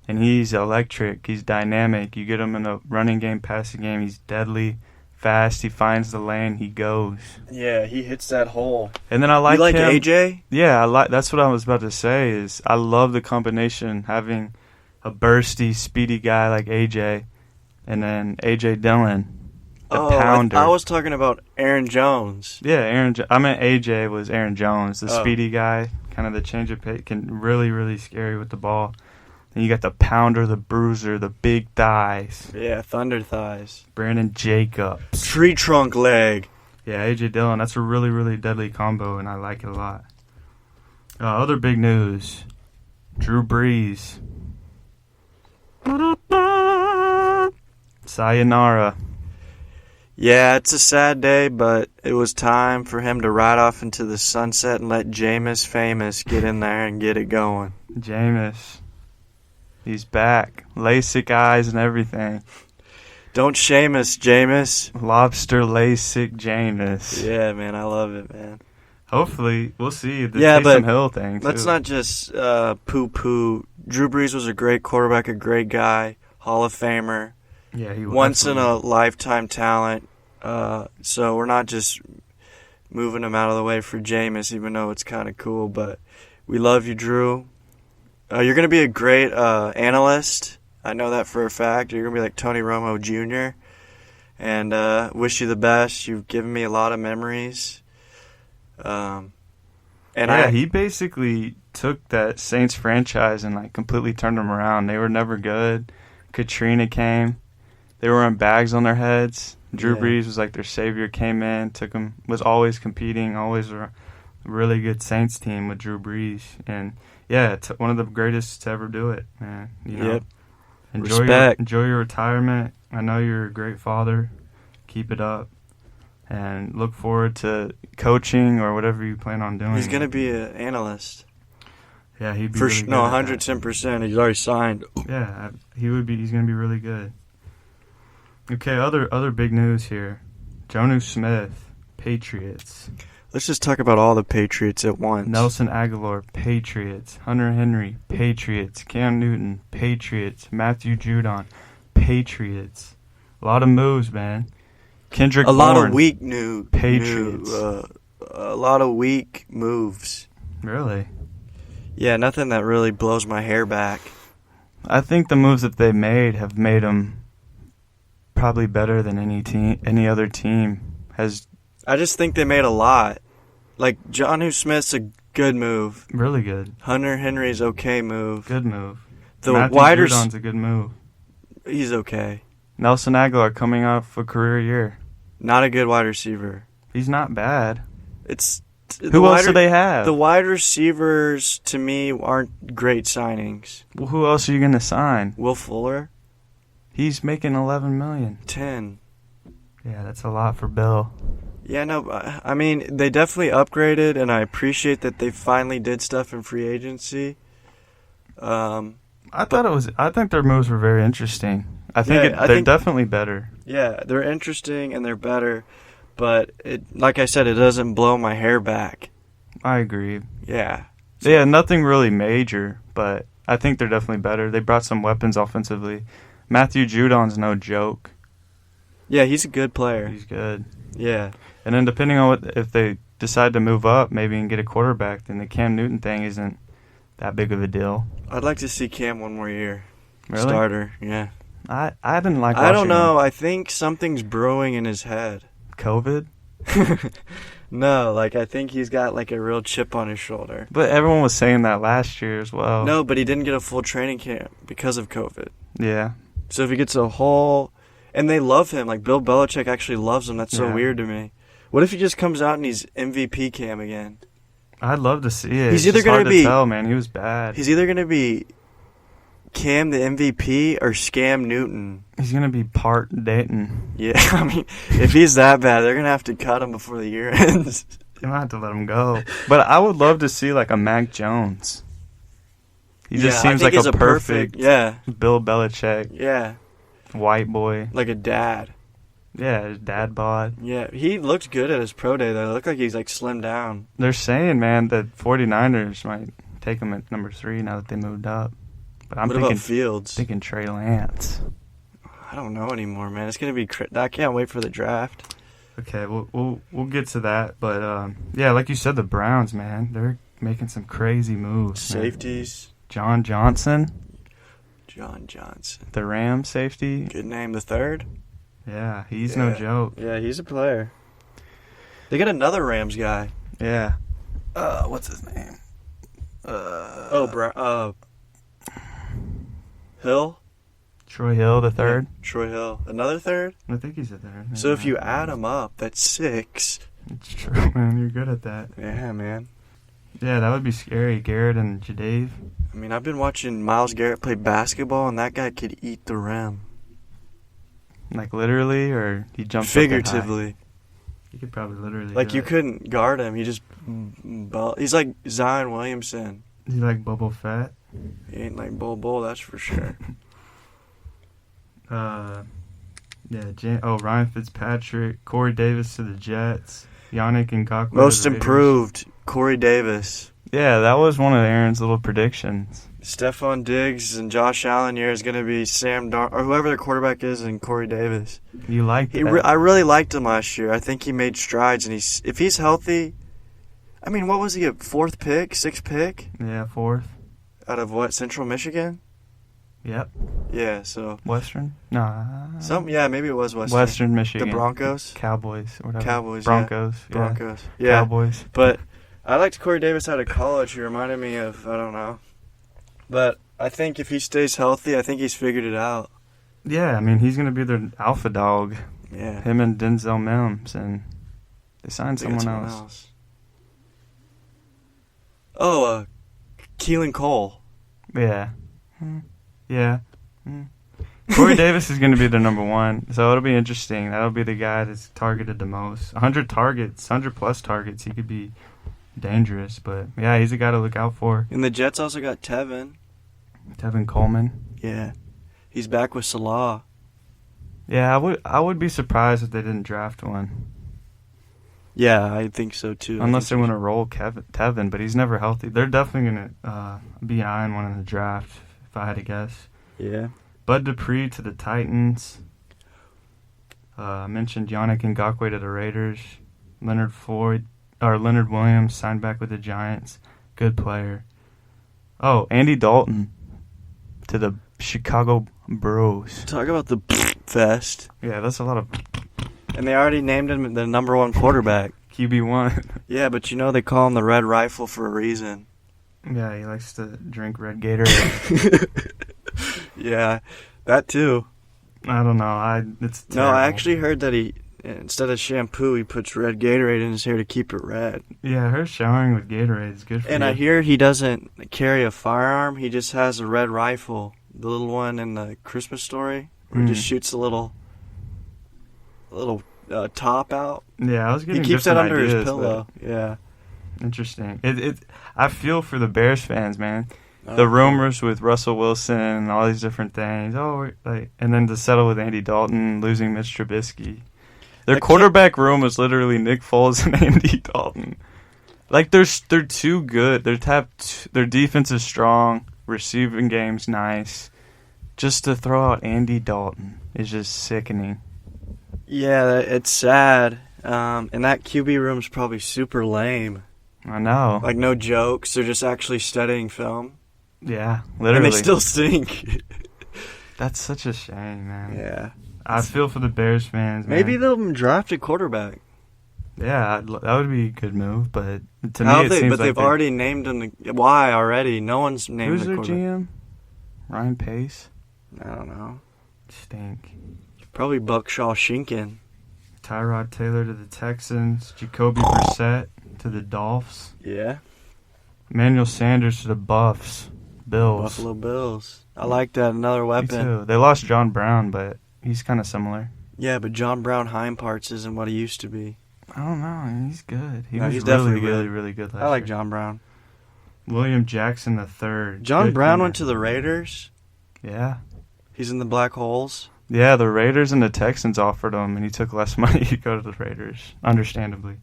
And he's electric. He's dynamic. You get him in the running game, passing game. He's deadly. fast. He finds the lane. He goes. Yeah, he hits that hole. And then I like you like him. AJ? Yeah, that's what I was about to say. Is I love the combination having a bursty, speedy guy like AJ, and then AJ Dillon, the pounder. I was talking about Aaron Jones. Yeah, I meant AJ was Aaron Jones, the speedy guy, kind of the change of pace, can really, really scary with the ball. Then you got the pounder, the bruiser, the big thighs. Yeah, thunder thighs. Brandon Jacobs. Tree trunk leg. Yeah, AJ Dillon. That's a really, really deadly combo, and I like it a lot. Other big news. Drew Brees. Sayonara. Yeah, it's a sad day, but it was time for him to ride off into the sunset and let Jameis Famous get in there and get it going. Jameis. He's back. LASIK eyes and everything. Don't shame us, Jameis. Lobster LASIK Jameis. Yeah, man, I love it, man. Hopefully, we'll see the Taysom Hill thing, too. Let's not just poo-poo. Drew Brees was a great quarterback, a great guy, Hall of Famer. Yeah, he was. Once-in-a-lifetime talent. So we're not just moving him out of the way for Jameis, even though it's kind of cool. But we love you, Drew. You're going to be a great analyst. I know that for a fact. You're going to be like Tony Romo Jr. And wish you the best. You've given me a lot of memories. He basically took that Saints franchise and like completely turned them around. They were never good. Katrina came. They were in bags on their heads. Drew Brees was like their savior, came in, was always competing, always a really good Saints team with Drew Brees. And yeah, one of the greatest to ever do it, man. You know, enjoy your retirement. I know you're a great father. Keep it up. And look forward to coaching or whatever you plan on doing. He's going to be an analyst. Yeah, he'd be for really good. No, 110%. He's already signed. Yeah, he would be. He's going to be really good. Okay, other big news here. Jonnu Smith, Patriots. Let's just talk about all the Patriots at once. Nelson Aguilar, Patriots. Hunter Henry, Patriots. Cam Newton, Patriots. Matthew Judon, Patriots. A lot of moves, man. Kendrick Bourne, lot of weak Patriots. A lot of weak moves. Really? Yeah, nothing that really blows my hair back. I think the moves that they made have made them probably better than any other team has. I just think they made a lot. Like, Jonnu Smith's a good move. Really good. Hunter Henry's okay move. Good move. Matthew Judon's a good move. He's okay. Nelson Aguilar coming off a career year. Not a good wide receiver. He's not bad. Who else do they have? The wide receivers, to me, aren't great signings. Well, who else are you going to sign? Will Fuller? He's making $11 million. 10. Yeah, that's a lot for Bill. Yeah, no, I mean, they definitely upgraded, and I appreciate that they finally did stuff in free agency. I think their moves were very interesting. They're definitely better. Yeah, they're interesting and they're better, but like I said, it doesn't blow my hair back. I agree. Yeah. Yeah, nothing really major, but I think they're definitely better. They brought some weapons offensively. Matthew Judon's no joke. Yeah, he's a good player. He's good. Yeah. And then depending on if they decide to move up, maybe and get a quarterback, then the Cam Newton thing isn't that big of a deal. I'd like to see Cam one more year. Really? Starter, yeah. I didn't like watching I don't know. him. I think something's brewing in his head. COVID? No, I think he's got a real chip on his shoulder. But everyone was saying that last year as well. No, but he didn't get a full training camp because of COVID. Yeah. So if he gets a whole... And they love him. Bill Belichick actually loves him. That's so weird to me. What if he just comes out and he's MVP Cam again? I'd love to see it. He's either going to be... tell, man. He was bad. He's either going to be Cam the MVP or Scam Newton. He's going to be part Dayton. Yeah, I mean, if he's that bad, they're going to have to cut him before the year ends. You might have to let him go. But I would love to see, a Mac Jones. He just seems like a perfect Bill Belichick. Yeah. White boy. Like a dad. Yeah, his dad bod. Yeah, he looked good at his pro day, though. It looked like he's, slimmed down. They're saying, man, that 49ers might take him at number 3 now that they moved up. But What about Fields? Thinking Trey Lance. I don't know anymore, man. It's gonna be. I can't wait for the draft. Okay, we'll get to that, but yeah, like you said, the Browns, man, they're making some crazy moves. Safeties. Man. John Johnson, the Rams safety. Good name, the third. Yeah, he's no joke. Yeah, he's a player. They got another Rams guy. Yeah. What's his name? Hill. Troy Hill, the third. Yeah, Troy Hill, another third. I think he's the third. So if you add them up, that's 6. It's true, man. You're good at that. Yeah, man. Yeah, that would be scary. Garrett and Jadave. I mean, I've been watching Myles Garrett play basketball, and that guy could eat the rim. Like literally, or he jumps figuratively. He could probably literally. Like you couldn't guard him. He just, he's like Zion Williamson. He's like Boba Fett. He ain't like Bull, that's for sure. Ryan Fitzpatrick, Corey Davis to the Jets, Yannick Ngakoue. Most improved, Corey Davis. Yeah, that was one of Aaron's little predictions. Stephon Diggs and Josh Allen here is going to be Sam Darnold, or whoever the quarterback is, and Corey Davis. You liked it? I really liked him last year. I think he made strides, and if he's healthy, I mean, what was he, a 4th pick, 6th pick? Yeah, 4th. Out of what, Central Michigan? Yep. Yeah, so. Western? Nah. Maybe it was Western. Western Michigan. The Broncos? Cowboys, or whatever. Cowboys, Broncos. Yeah. Broncos. Yeah. Yeah. Cowboys. But I liked Corey Davis out of college. He reminded me of, I don't know. But I think if he stays healthy, I think he's figured it out. Yeah, I mean, he's going to be their alpha dog. Yeah. Him and Denzel Mims, and they signed someone else. Oh, Keelan Cole. Yeah. Yeah. Corey Davis is going to be their number 1, so it'll be interesting. That'll be the guy that's targeted the most. 100 targets, 100-plus targets. He could be dangerous, but yeah, he's a guy to look out for. And the Jets also got Tevin Coleman. Yeah. He's back with Salah. Yeah, I would be surprised if they didn't draft one. Yeah, I think so too. Unless they want to roll Tevin, but he's never healthy. They're definitely going to be eyeing one in the draft, if I had to guess. Yeah. Bud Dupree to the Titans. I mentioned Yannick Ngakoue to the Raiders. Leonard Williams signed back with the Giants. Good player. Oh, Andy Dalton to the Chicago Bros. Talk about the fest. Yeah, that's a lot of. And they already named him the number 1 quarterback. QB1. Yeah, but they call him the Red Rifle for a reason. Yeah, he likes to drink red Gatorade. Yeah, that too. I don't know. It's terrible. No, I actually heard that he, instead of shampoo, he puts red Gatorade in his hair to keep it red. Yeah, her showering with Gatorade is good for you. And I hear he doesn't carry a firearm. He just has a red rifle, the little one in the Christmas Story, where he just shoots a little top out. Yeah, I was getting. He keeps that under ideas, his pillow. Yeah. Interesting. I feel for the Bears fans, man. The rumors with Russell Wilson and all these different things. And then to settle with Andy Dalton, losing Mitch Trubisky. Their quarterback room was literally Nick Foles and Andy Dalton. Like they're too good. Their defense is strong. Receiving game's nice. Just to throw out Andy Dalton is just sickening. Yeah, it's sad. And that QB room's probably super lame. I know. Like no jokes. They're just actually studying film. Yeah, literally. And they still stink. That's such a shame, man. Yeah. I feel for the Bears fans, man. Maybe they'll draft a quarterback. Yeah, that would be a good move, but to me it seems but they've already named him. Why already? No one's named the quarterback. Who's their GM? Ryan Pace? I don't know. Stink. Probably Buckshaw Shinkin. Tyrod Taylor to the Texans. Jacoby Brissett to the Dolphs. Yeah. Emmanuel Sanders to the Bills. Buffalo Bills. I like that. Another weapon. Me too. They lost John Brown, but he's kind of similar. Yeah, but John Brown hind parts isn't what he used to be. I don't know. He's good. He's definitely really, really good last year. I like John Brown. William Jackson III. John Brown went to the Raiders? Yeah. He's in the Black Holes? Yeah, the Raiders and the Texans offered him, and he took less money to go to the Raiders, understandably.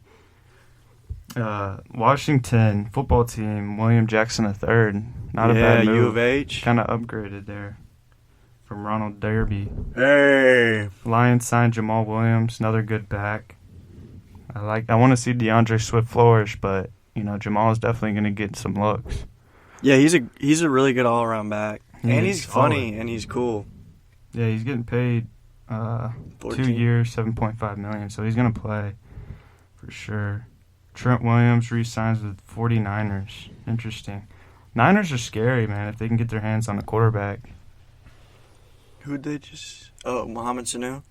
Washington football team, William Jackson III. Not a bad move. U of H. Kind of upgraded there from Ronald Derby. Hey. Lions signed Jamal Williams, another good back. I want to see DeAndre Swift flourish, but Jamal is definitely going to get some looks. Yeah, he's a really good all-around back. And he's funny, solid. and he's cool. Yeah, he's getting paid 2 years, $7.5 million, so he's going to play for sure. Trent Williams resigns with 49ers. Interesting. Niners are scary, man, if they can get their hands on a quarterback. Who'd they just... Oh, Mohamed Sanu?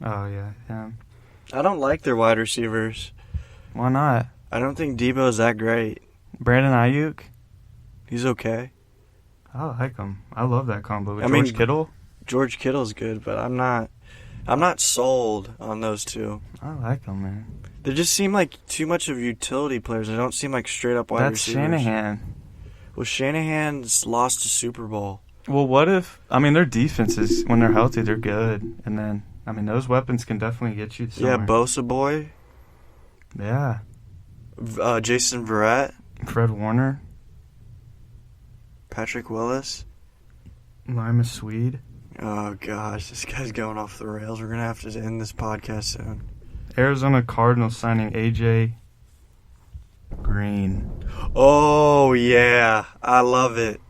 Oh, yeah, him. I don't like their wide receivers. Why not? I don't think Debo's that great. Brandon Ayuk? He's okay. I like him. I love that combo. George Kittle? George Kittle's good, but I'm not sold on those two. I like them, man. They just seem like too much of utility players. They don't seem like straight-up wide receivers. That's Shanahan. Well, Shanahan's lost a Super Bowl. Well, what if... their defenses, when they're healthy, they're good. And then, those weapons can definitely get you somewhere. Yeah, Bosa boy. Yeah. Jason Verrett. Fred Warner. Patrick Willis. Lima Swede. Oh, gosh. This guy's going off the rails. We're going to have to end this podcast soon. Arizona Cardinals signing A.J. Green. Oh, yeah. I love it.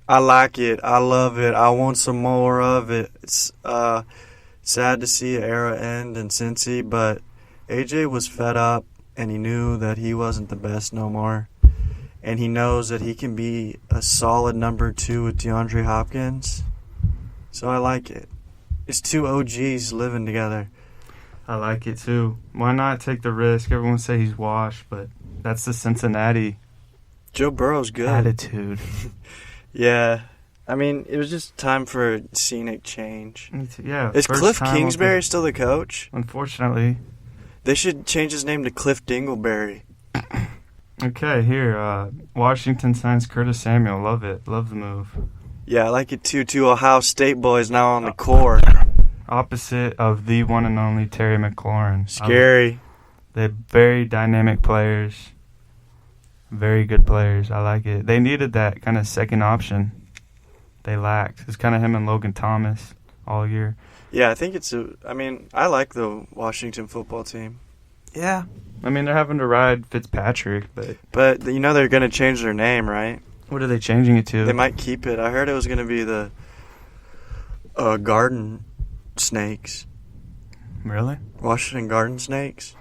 I like it. I love it. I want some more of it. It's sad to see an era end in Cincy, but AJ was fed up, and he knew that he wasn't the best no more. And he knows that he can be a solid number 2 with DeAndre Hopkins. So I like it. It's two OGs living together. I like it too. Why not take the risk? Everyone say he's washed, but that's the Cincinnati Joe Burrow's good. attitude. Yeah. It was just time for a scenic change. Yeah. Is Cliff Kingsbury still the coach? Unfortunately. They should change his name to Cliff Dingleberry. Okay, here. Washington signs Curtis Samuel. Love it. Love the move. Yeah, I like it too. Two Ohio State boys now on the court. Opposite of the one and only Terry McLaurin. Scary. They're very dynamic players. Very good players. I like it. They needed that kind of second option. They lacked. It's kind of him and Logan Thomas all year. Yeah, I think I like the Washington football team. Yeah. They're having to ride Fitzpatrick, but they're going to change their name, right? What are they changing it to? They might keep it. I heard it was going to be the Garden Snakes. Really? Washington Garden Snakes?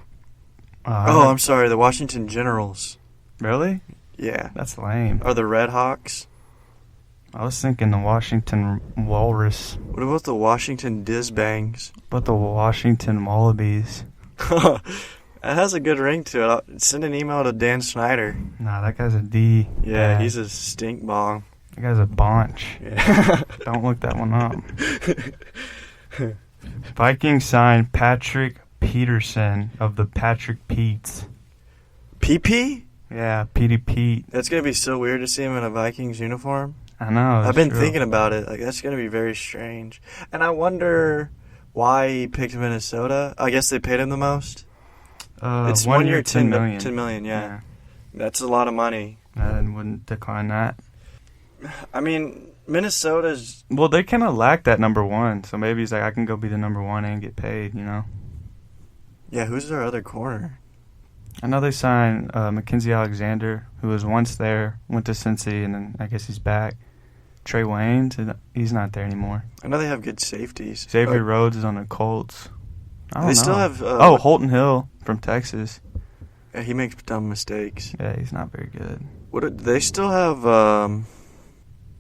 I'm sorry, the Washington Generals. Really? Yeah. That's lame. Or the Red Hawks. I was thinking the Washington Walrus. What about the Washington Dizbangs? What about the Washington Wallabies? That has a good ring to it. I'll send an email to Dan Snyder. Nah, that guy's a D. Yeah, he's a stink bong. That guy's a bonch. Yeah. Don't look that one up. Vikings signed Patrick Peterson of the Patrick Petes. PP? Yeah, Petey Pete. That's going to be so weird to see him in a Vikings uniform. I know. I've been thinking about it. That's going to be very strange. And I wonder why he picked Minnesota. I guess they paid him the most. It's 1 year, $10 million. $10 million, yeah. That's a lot of money. I wouldn't decline that. Minnesota's... Well, they kind of lack that number one, so maybe he's like, I can go be the number one and get paid, Yeah, who's their other corner? I know they signed Mackenzie Alexander, who was once there, went to Cincy, and then I guess he's back. Trey Waynes, he's not there anymore. I know they have good safeties. Xavier Rhodes is on the Colts. I don't know. Still have... Holton Hill from Texas. Yeah, he makes dumb mistakes. Yeah, he's not very good. They still have...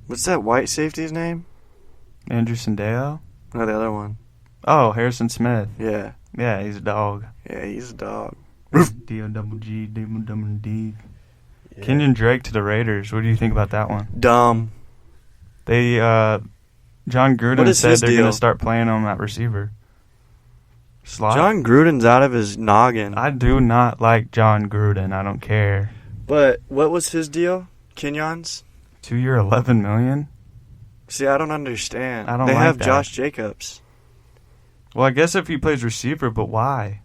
what's that white safety's name? Andrew Sandeo? No, the other one. Oh, Harrison Smith. Yeah. Yeah, he's a dog. Yeah, he's a dog. D-O-double-G, D-O-double-D. Yeah. Kenyon Drake to the Raiders. What do you think about that one? Dumb. They, John Gruden said they're going to start playing him at receiver. Slot. John Gruden's out of his noggin. I do not like John Gruden. I don't care. But what was his deal? Kenyon's? 2 year, $11 million? See, I don't understand. They have that. Josh Jacobs. Well, I guess if he plays receiver, but why?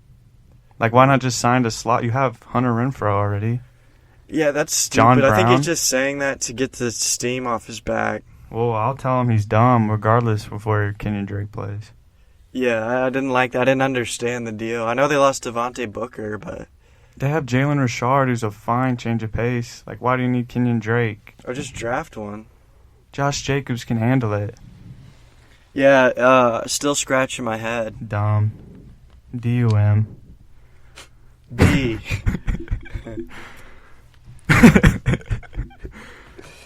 Why not just sign a slot? You have Hunter Renfrow already. Yeah, that's stupid. John Brown? I think he's just saying that to get the steam off his back. Well, I'll tell him he's dumb regardless of where Kenyon Drake plays. Yeah, I didn't like that. I didn't understand the deal. I know they lost Devontae Booker, but... They have Jalen Richard, who's a fine change of pace. Like, why do you need Kenyon Drake? Or just draft one. Josh Jacobs can handle it. Yeah, still scratching my head. Dumb. D-U-M. B.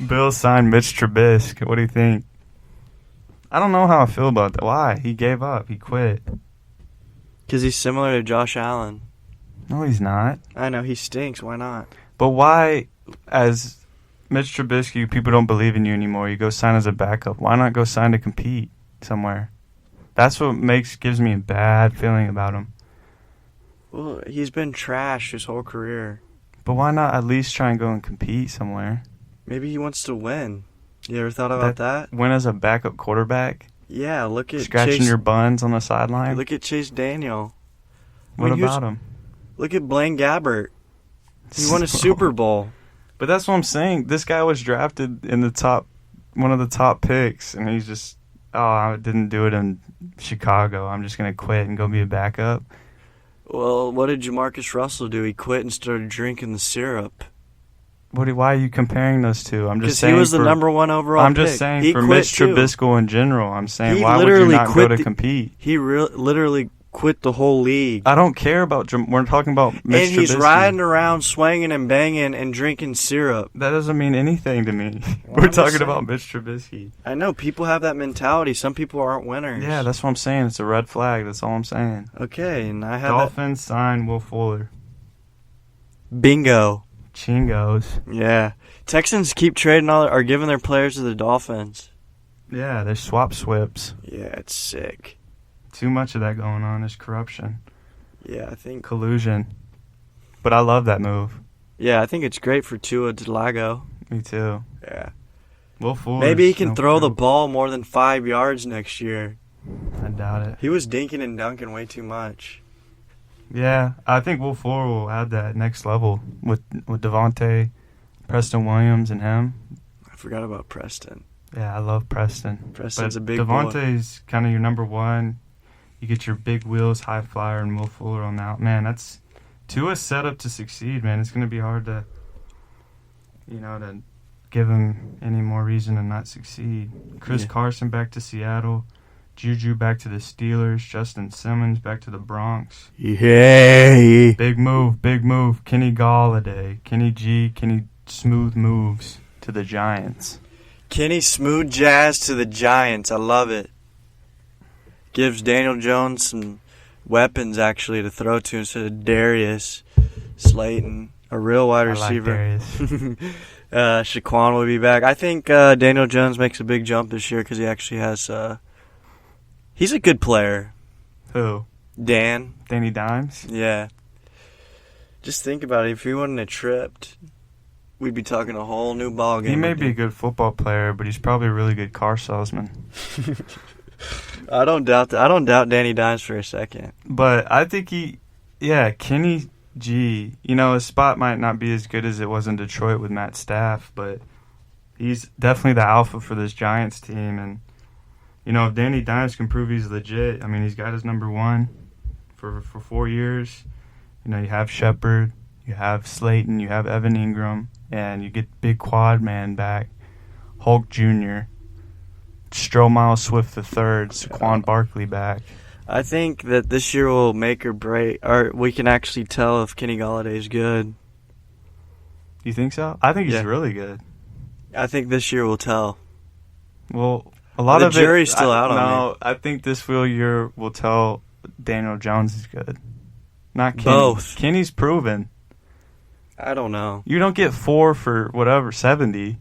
Bill signed Mitch Trubisky. What do you think? I don't know how I feel about that. Why? He gave up. He quit. Because he's similar to Josh Allen. No, he's not. I know, he stinks. Why not? But why, as Mitch Trubisky, people don't believe in you anymore. You go sign as a backup. Why not go sign to compete somewhere? That's what gives me a bad feeling about him. Well, he's been trash his whole career. But why not at least try and go and compete somewhere? Maybe he wants to win. You ever thought about that? Win as a backup quarterback? Yeah, look at scratching Chase, your buns on the sideline? Look at Chase Daniel. What about him? Look at Blaine Gabbert. He won a Super Bowl. But that's what I'm saying. This guy was drafted in one of the top picks, and he's just, I didn't do it in Chicago. I'm just going to quit and go be a backup. Well, what did Jamarcus Russell do? He quit and started drinking the syrup. Why are you comparing those two? I'm just saying he was the number one overall I'm pick. just saying for Mitch Trubisky in general. I'm saying why would you not go to compete? He literally quit the whole league. I don't care about we're talking about Mitch Trubisky. And he's riding around swinging and banging and drinking syrup. That doesn't mean anything to me. We're talking about Mitch Trubisky. I know. People have that mentality. Some people aren't winners. Yeah, that's what I'm saying. It's a red flag. That's all I'm saying. Okay, and I have Dolphins sign Will Fuller. Bingo. Chingos. Yeah. Texans keep trading are giving their players to the Dolphins. Yeah, they're swap swips. Yeah, it's sick. Too much of that going on. There's corruption. Yeah, I think collusion. But I love that move. Yeah, I think it's great for Tua Delago. Me too. Yeah. Will Fuller. Maybe he can throw the ball more than 5 yards next year. I doubt it. He was dinking and dunking way too much. Yeah, I think Will Fuller will add that next level with Devontae, Preston Williams, and him. I forgot about Preston. Yeah, I love Preston. Preston's a big Devontae's kind of your number one. You get your big wheels, high flyer, and Will Fuller on that. Man, that's Tua's set up to succeed, man. It's going to be hard to give him any more reason to not succeed. Chris Carson back to Seattle. Juju back to the Steelers. Justin Simmons back to the Bronx. Yay! Big move, big move. Kenny Galladay. Kenny Smooth moves to the Giants. Kenny Smooth Jazz to the Giants. I love it. Gives Daniel Jones some weapons, actually, to throw to instead of Darius Slayton, a real wide receiver. I like Darius. Shaquan will be back. I think Daniel Jones makes a big jump this year because he actually has... he's a good player. Who? Danny Dimes? Yeah. Just think about it. If he wasn't a tripped, we'd be talking a whole new ballgame. He may be a good football player, but he's probably a really good car salesman. I don't doubt that. I don't doubt Danny Dimes for a second. But I think Kenny G, his spot might not be as good as it was in Detroit with Matt Staff, but he's definitely the alpha for this Giants team. And, if Danny Dimes can prove he's legit, he's got his number one for 4 years. You have Shepard, you have Slayton, you have Evan Ingram, and you get big quad man back, Hulk Jr., Stromile Swift III, Saquon Barkley back. I think that this year will make or break, or we can actually tell if Kenny Galladay is good. You think so? I think he's really good. I think this year will tell. Well, a lot of the jury's still out on it. No, I think this year will tell Daniel Jones is good. Not Kenny. Both. Kenny's proven. I don't know. You don't get 4 for 70.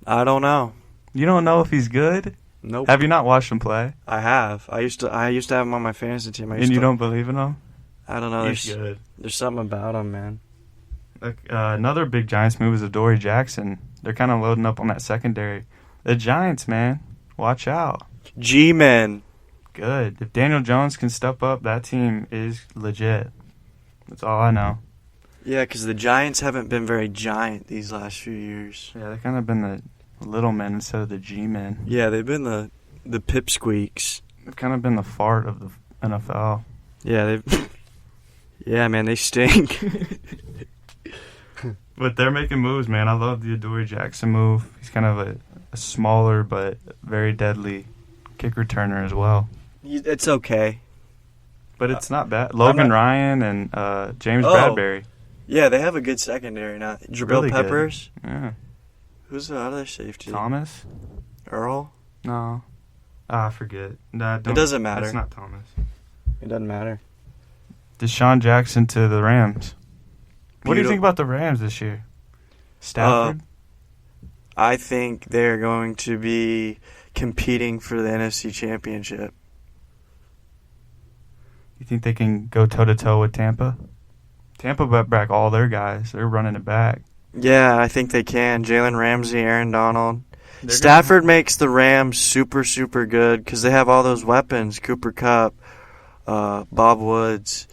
I don't know. You don't know if he's good? Nope. Have you not watched him play? I have. I used to have him on my fantasy team. And you don't believe in him? I don't know. He's good. There's something about him, man. Another big Giants move is Adoree Jackson. They're kind of loading up on that secondary. The Giants, man, watch out. G-men. Good. If Daniel Jones can step up, that team is legit. That's all I know. Yeah, because the Giants haven't been very giant these last few years. Yeah, they've kind of been little men instead of the G-men. Yeah, they've been the pipsqueaks. They've kind of been the fart of the NFL. Yeah, yeah, man, they stink. But they're making moves, man. I love the Adoree Jackson move. He's kind of a smaller but very deadly kick returner as well. It's okay. But it's not bad. Logan Ryan and James Bradbury. Yeah, they have a good secondary now. Jabril Really Peppers. Good. Yeah. Who's the other safety? Thomas? Earl? No. I forget. It doesn't matter. It's not Thomas. It doesn't matter. Deshaun Jackson to the Rams. What do you think about the Rams this year? Stafford? I think they're going to be competing for the NFC Championship. You think they can go toe-to-toe with Tampa? Tampa brought back all their guys. They're running it back. Yeah, I think they can. Jalen Ramsey, Aaron Donald. Stafford makes the Rams super, super good because they have all those weapons. Cooper Kupp, Bob Woods.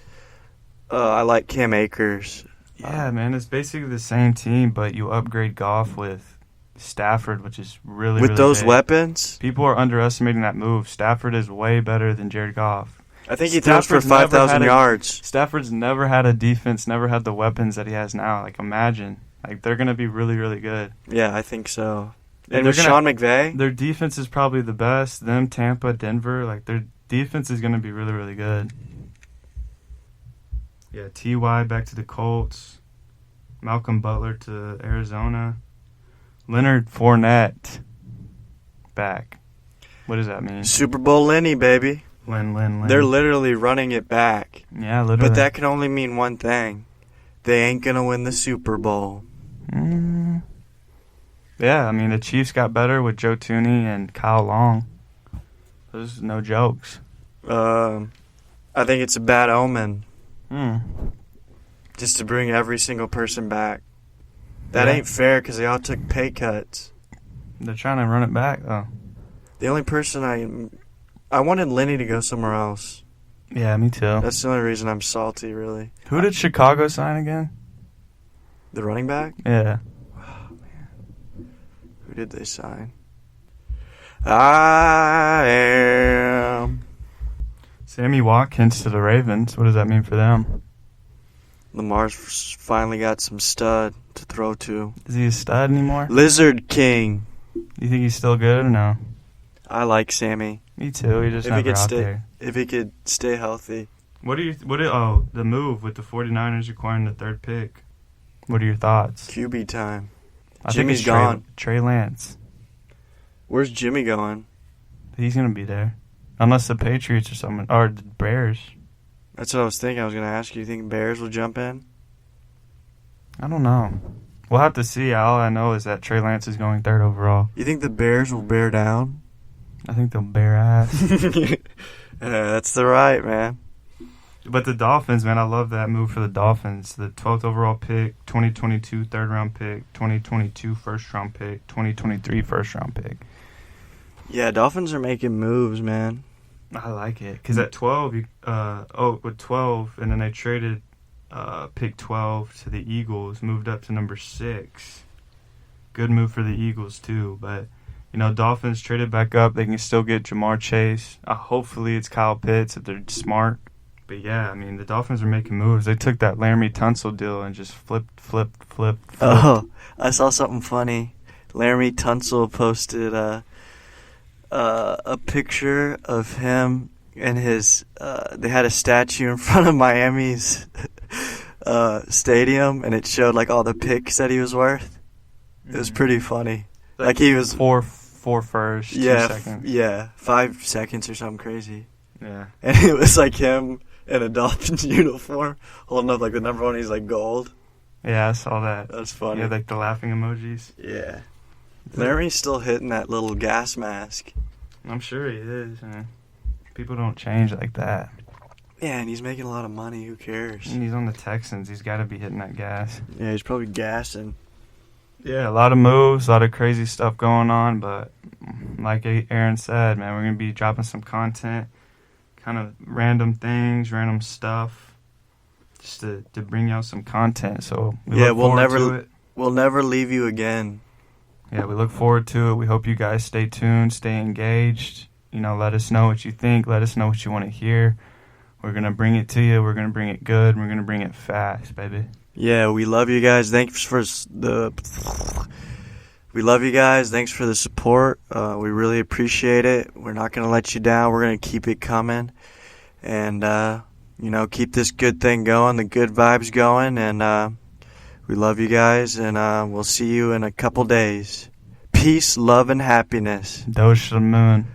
I like Cam Akers. Yeah, man, it's basically the same team, but you upgrade Goff with Stafford, which is really, with really those big. Weapons? People are underestimating that move. Stafford is way better than Jared Goff. I think he throws for 5,000 yards. Stafford's never had a defense, never had the weapons that he has now. Like, imagine. Like, they're going to be really, really good. Yeah, I think so. And with Sean McVay? Their defense is probably the best. Them, Tampa, Denver, like, their defense is going to be really, really good. Yeah, T.Y. back to the Colts. Malcolm Butler to Arizona. Leonard Fournette back. What does that mean? Super Bowl Lenny, baby. Lynn. They're literally running it back. Yeah, literally. But that can only mean one thing. They ain't going to win the Super Bowl. Yeah, I mean, the Chiefs got better with Joe Tooney and Kyle Long. Those are no jokes. I think it's a bad omen. Just to bring every single person back. That ain't fair because they all took pay cuts. They're trying to run it back, though. The only person I wanted Lenny to go somewhere else. Yeah, me too. That's the only reason I'm salty, really. Who did Chicago sign again? The running back? Yeah. Oh, man. Who did they sign? I am Sammy Watkins to the Ravens. What does that mean for them? Lamar's finally got some stud to throw to. Is he a stud anymore? Lizard King. You think he's still good or no? I like Sammy. Me too. He just never out there. If he could stay healthy. The move with the 49ers acquiring the third pick. What are your thoughts? QB time. Jimmy's gone. Trey Lance. Where's Jimmy going? He's going to be there. Unless the Patriots or someone. Or the Bears. That's what I was thinking. I was going to ask you. You think Bears will jump in? I don't know. We'll have to see. All I know is that Trey Lance is going third overall. You think the Bears will bear down? I think they'll bear ass. That's the right, man. But the Dolphins, man, I love that move for the Dolphins. The 12th overall pick, 2022 third-round pick, 2022 first-round pick, 2023 first-round pick. Yeah, Dolphins are making moves, man. I like it. Because at 12, with 12, and then they traded pick 12 to the Eagles, moved up to number 6. Good move for the Eagles, too. But, Dolphins traded back up. They can still get Jamar Chase. Hopefully it's Kyle Pitts if they're smart. But, yeah, I mean, the Dolphins are making moves. They took that Laramie Tunsil deal and just flipped. Oh, I saw something funny. Laramie Tunsil posted a picture of him and his they had a statue in front of Miami's stadium, and it showed, like, all the picks that he was worth. It was pretty funny. Like he was... Four first, 2 seconds. Yeah, 5 seconds or something crazy. Yeah. And it was like him in a Dolphins uniform, holding up, like, the number one. He's, like, gold. Yeah, I saw that. That's funny. Yeah, like the laughing emojis. Yeah. Laramie's still hitting that little gas mask. I'm sure he is, man. People don't change like that. Yeah, and he's making a lot of money. Who cares? And he's on the Texans. He's got to be hitting that gas. Yeah, he's probably gassing. Yeah, a lot of moves, a lot of crazy stuff going on, but like Aaron said, man, we're going to be dropping some content, kind of random things, random stuff, just to bring y'all some content. So we'll never leave you again. Yeah, we look forward to it. We hope you guys stay tuned, stay engaged. Let us know what you think. Let us know what you want to hear. We're going to bring it to you. We're going to bring it good. We're going to bring it fast, baby. Yeah, we love you guys. We love you guys. Thanks for the support. We really appreciate it. We're not going to let you down. We're going to keep it coming. And, keep this good thing going, the good vibes going. And we love you guys. And we'll see you in a couple days. Peace, love, and happiness. Doge to the moon.